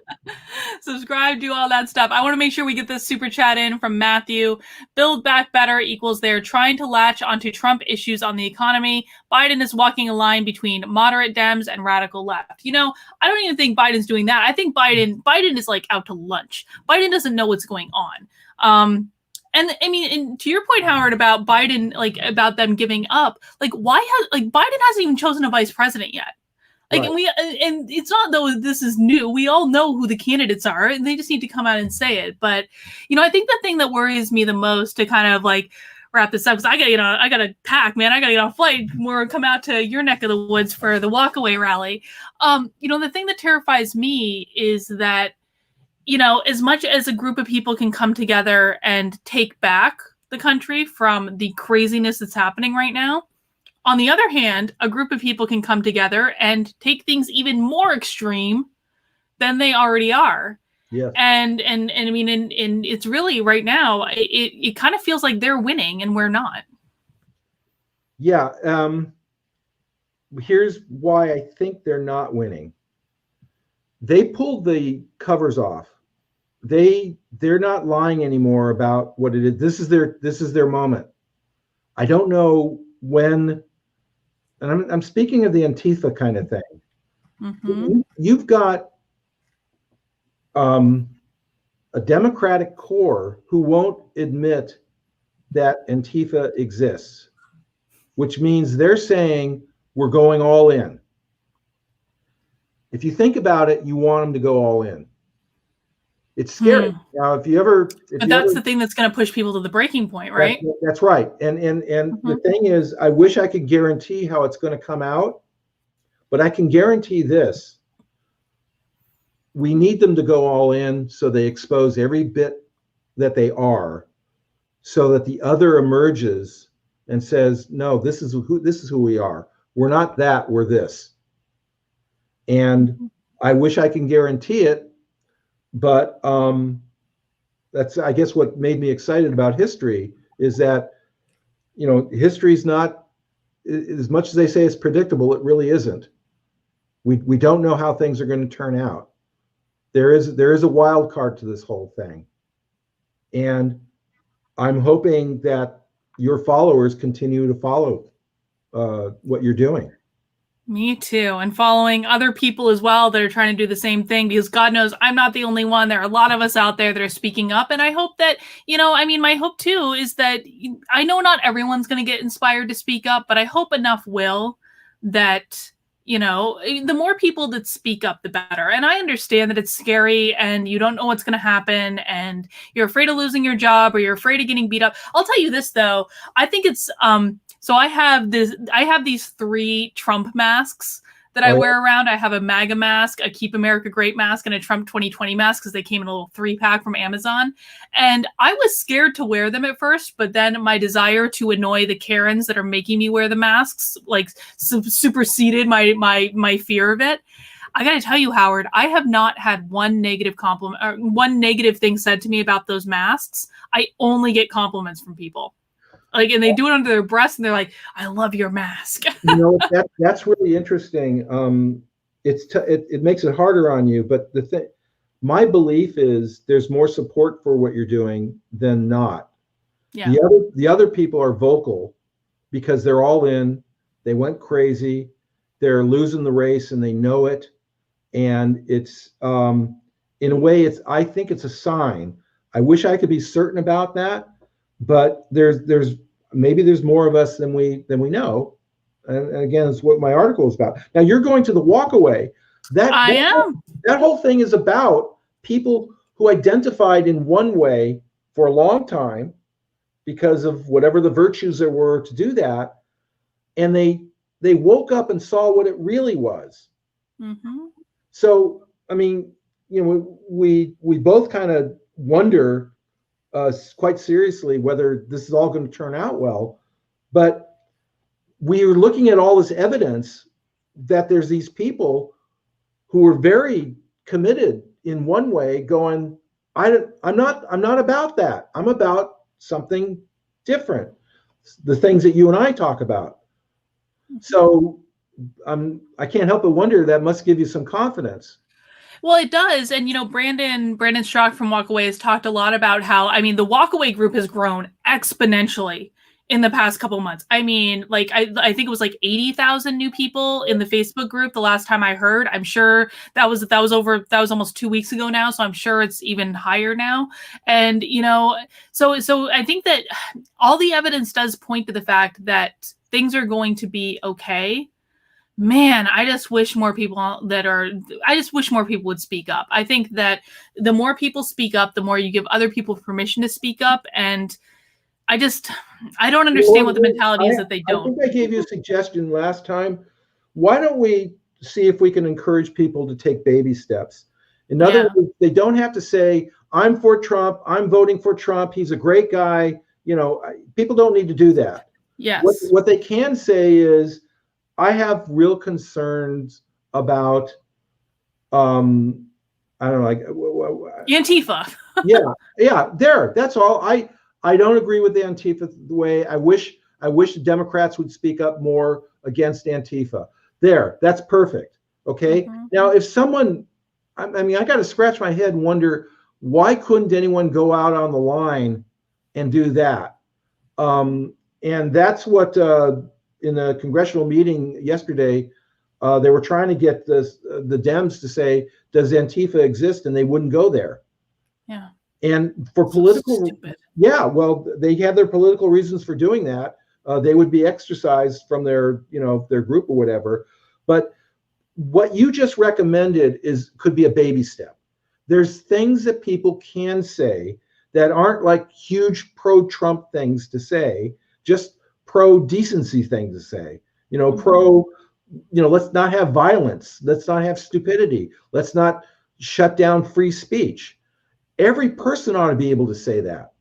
Subscribe, do all that stuff. I want to make sure we get this super chat in from Matthew. Build back better equals they're trying to latch onto Trump issues on the economy. Biden is walking a line between moderate Dems and radical left. You know, I don't even think Biden's doing that. I think Biden is like out to lunch. Biden doesn't know what's going on. And I mean, and to your point, Howard, about Biden, like about them giving up, like Biden hasn't even chosen a vice president yet. Like, Right. and it's not though this is new. We all know who the candidates are, and they just need to come out and say it. But, you know, I think the thing that worries me the most to kind of like wrap this up, because I gotta pack, man. I gotta get on a flight. We're come out to your neck of the woods for the walkaway rally. You know, the thing that terrifies me is that, you know, as much as a group of people can come together and take back the country from the craziness that's happening right now, on the other hand, a group of people can come together and take things even more extreme than they already are. Yes. And I mean, and it's really right now, it kind of feels like they're winning and we're not. Yeah. Here's why I think they're not winning. They pulled the covers off. They're not lying anymore about what it is. This is their moment. I don't know when, and I'm speaking of the Antifa kind of thing. Mm-hmm. You've got a Democratic core who won't admit that Antifa exists, which means they're saying we're going all in. If you think about it, you want them to go all in. It's scary. Now, if you ever, But that's the thing that's going to push people to the breaking point, right? That's right. And the thing is, I wish I could guarantee how it's going to come out, but I can guarantee this. We need them to go all in so they expose every bit that they are, so that the other emerges and says, no, this is who we are. We're not that, we're this. And I wish I can guarantee it, but that's, I guess, what made me excited about history is that, you know, history's not, as much as they say it's predictable, it really isn't. We don't know how things are going to turn out. There is a wild card to this whole thing. And I'm hoping that your followers continue to follow what you're doing. Me too. And following other people as well that are trying to do the same thing, because God knows I'm not the only one. There are a lot of us out there that are speaking up. And I hope that, you know, I mean, my hope too is that I know not everyone's going to get inspired to speak up, but I hope enough will that, you know, the more people that speak up, the better. And I understand that it's scary and you don't know what's going to happen and you're afraid of losing your job or you're afraid of getting beat up. I'll tell you this, though. I think it's, so I have these 3 Trump masks that I wear around. I have a MAGA mask, a Keep America Great mask, and a Trump 2020 mask because they came in a little 3-pack from Amazon. And I was scared to wear them at first, but then my desire to annoy the Karens that are making me wear the masks like superseded my fear of it. I got to tell you, Howard, I have not had one negative compliment or one negative thing said to me about those masks. I only get compliments from people. Like, and they do it under their breath, and they're like, "I love your mask." You know, that's really interesting. It makes it harder on you, but my belief is there's more support for what you're doing than not. Yeah. The other people are vocal because they're all in. They went crazy. They're losing the race, and they know it. And it's in a way, I think it's a sign. I wish I could be certain about that. But there's more of us than we know, and again, it's what my article is about. Now you're going to the walkaway. That whole thing is about people who identified in one way for a long time because of whatever the virtues there were to do that, and they they woke up and saw what it really was. Mm-hmm. So, I mean, we both kind of wonder quite seriously whether this is all going to turn out well. But we are looking at all this evidence that there's these people who are very committed in one way, going, I'm not about that. I'm about something different. The things that you and I talk about. So I can't help but wonder, that must give you some confidence. Well, it does. And, Brandon Strock from Walkaway has talked a lot about how, I mean, the Walkaway group has grown exponentially in the past couple months. I mean, like, I think it was like 80,000 new people in the Facebook group the last time I heard. I'm sure that was almost 2 weeks ago now. So I'm sure it's even higher now. And, so I think that all the evidence does point to the fact that things are going to be okay. Man, I just wish more people would speak up. I think that the more people speak up, the more you give other people permission to speak up. And I don't understand what the mentality is that they don't. I think I gave you a suggestion last time. Why don't we see if we can encourage people to take baby steps? In other words, they don't have to say, I'm for Trump, I'm voting for Trump, he's a great guy. People don't need to do that. Yes. What they can say is, I have real concerns about, I don't know, like Antifa. That's all. I don't agree with the Antifa way. I wish the Democrats would speak up more against Antifa. That's perfect. Okay. Mm-hmm. Now, if someone, I got to scratch my head and wonder, why couldn't anyone go out on the line and do that? And that's what, in a congressional meeting yesterday, they were trying to get the Dems to say, does Antifa exist? And they wouldn't go there. Yeah. And for political, they had their political reasons for doing that. They would be exercised from their group or whatever. But what you just recommended could be a baby step. There's things that people can say that aren't like huge pro-Trump things to say, just pro-decency thing to say, let's not have violence. Let's not have stupidity. Let's not shut down free speech. Every person ought to be able to say that.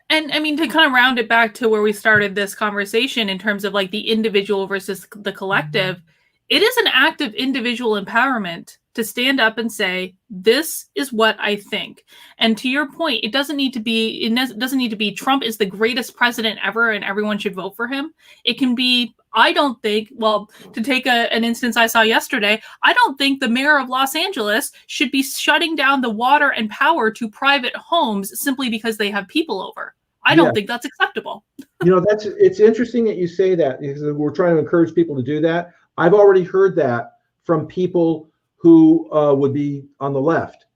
And I mean, to kind of round it back to where we started this conversation in terms of like the individual versus the collective, it is an act of individual empowerment to stand up and say, this is what I think. And to your point, it doesn't need to be Trump is the greatest president ever and everyone should vote for him. It can be, to take an instance I saw yesterday, I don't think the mayor of Los Angeles should be shutting down the water and power to private homes simply because they have people over. I don't think that's acceptable. It's interesting that you say that, because we're trying to encourage people to do that. I've already heard that from people who would be on the left.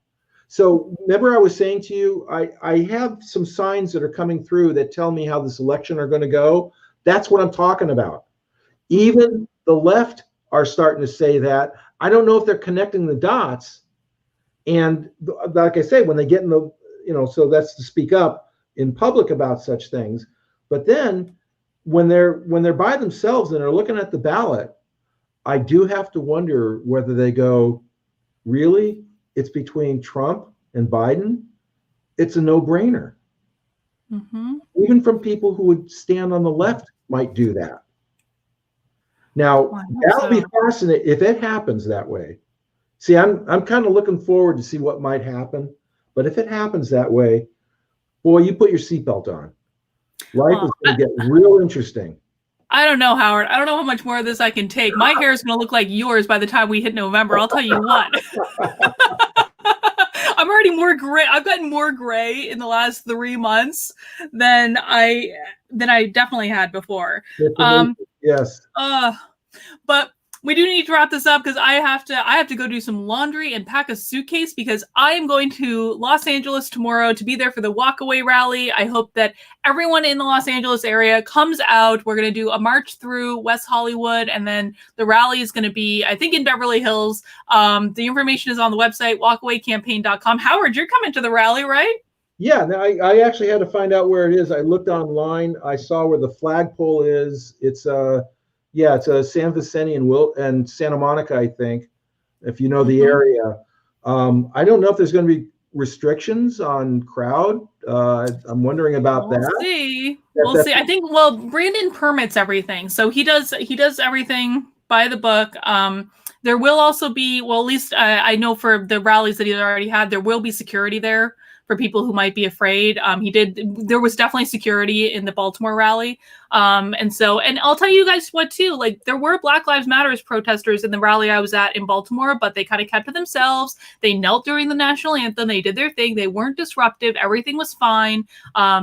So remember I was saying to you, I have some signs that are coming through that tell me how this election are going to go. That's what I'm talking about. Even the left are starting to say that. I don't know if they're connecting the dots. And like I say, when they get in the, so that's to speak up in public about such things. But then when they're by themselves and they're looking at the ballot, I do have to wonder whether they go, really? It's between Trump and Biden? It's a no-brainer. Mm-hmm. Even from people who would stand on the left might do that. Now, that'll be fascinating if it happens that way. See, I'm kind of looking forward to see what might happen. But if it happens that way, boy, you put your seatbelt on. Life is going to get real interesting. I don't know, Howard. I don't know how much more of this I can take. My hair is going to look like yours by the time we hit November. I'll tell you what. I'm already more gray. I've gotten more gray in the last 3 months than I definitely had before. Yes. But we do need to wrap this up because I have to go do some laundry and pack a suitcase because I am going to Los Angeles tomorrow to be there for the Walkaway rally. I hope that everyone in the Los Angeles area comes out. We're going to do a march through West Hollywood, and then the rally is going to be, I think, in Beverly Hills. The information is on the website, walkawaycampaign.com. Howard, you're coming to the rally, right? Yeah, I actually had to find out where it is. I looked online. I saw where the flagpole is. It's Yeah, it's a San Vicente and Santa Monica, I think, if you know the Mhm. area. I don't know if there's going to be restrictions on crowd. I'm wondering about We'll that. see. That We'll that's see. I think well, Brandon permits everything, so he does everything by the book. There will also be, well, at least I know for the rallies that he already had, there will be security there for people who might be afraid. There was definitely security in the Baltimore rally. And I'll tell you guys what too, like there were Black Lives Matters protesters in the rally I was at in Baltimore, but they kind of kept to themselves. They knelt during the national anthem. They did their thing. They weren't disruptive. Everything was fine.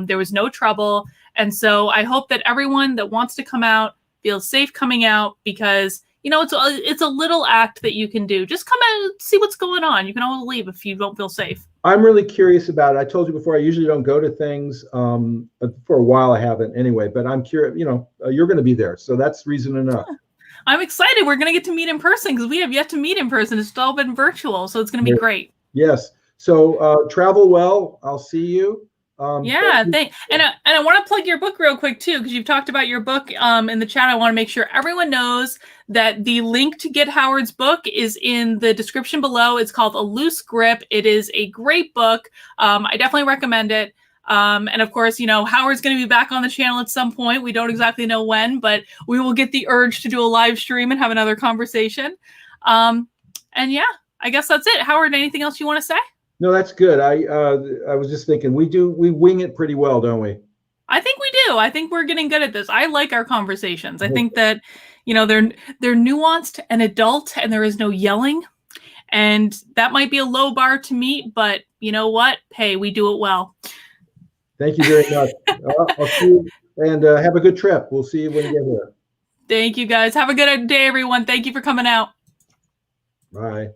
There was no trouble. And so I hope that everyone that wants to come out feels safe coming out, because it's a little act that you can do. Just come out and see what's going on. You can always leave if you don't feel safe. I'm really curious about it. I told you before, I usually don't go to things, but for a while I haven't anyway. But I'm curious. You're going to be there, so that's reason enough. I'm excited. We're going to get to meet in person because we have yet to meet in person. It's all been virtual, so it's going to be great. Yes. So travel well. I'll see you. Yeah, thanks. And I want to plug your book real quick too, because you've talked about your book in the chat. I want to make sure everyone knows that the link to get Howard's book is in the description below. It's called A Loose Grip. It is a great book. I definitely recommend it. And of course, Howard's going to be back on the channel at some point. We don't exactly know when, but we will get the urge to do a live stream and have another conversation. And yeah, I guess that's it. Howard, anything else you want to say? No, that's good. I was just thinking we wing it pretty well, don't we? I think we do. I think we're getting good at this. I like our conversations. I think that, they're nuanced and adult, and there is no yelling. And that might be a low bar to meet, but you know what? Hey, we do it well. Thank you very much. I'll see you, and have a good trip. We'll see you when you get here. Thank you, guys. Have a good day, everyone. Thank you for coming out. Bye.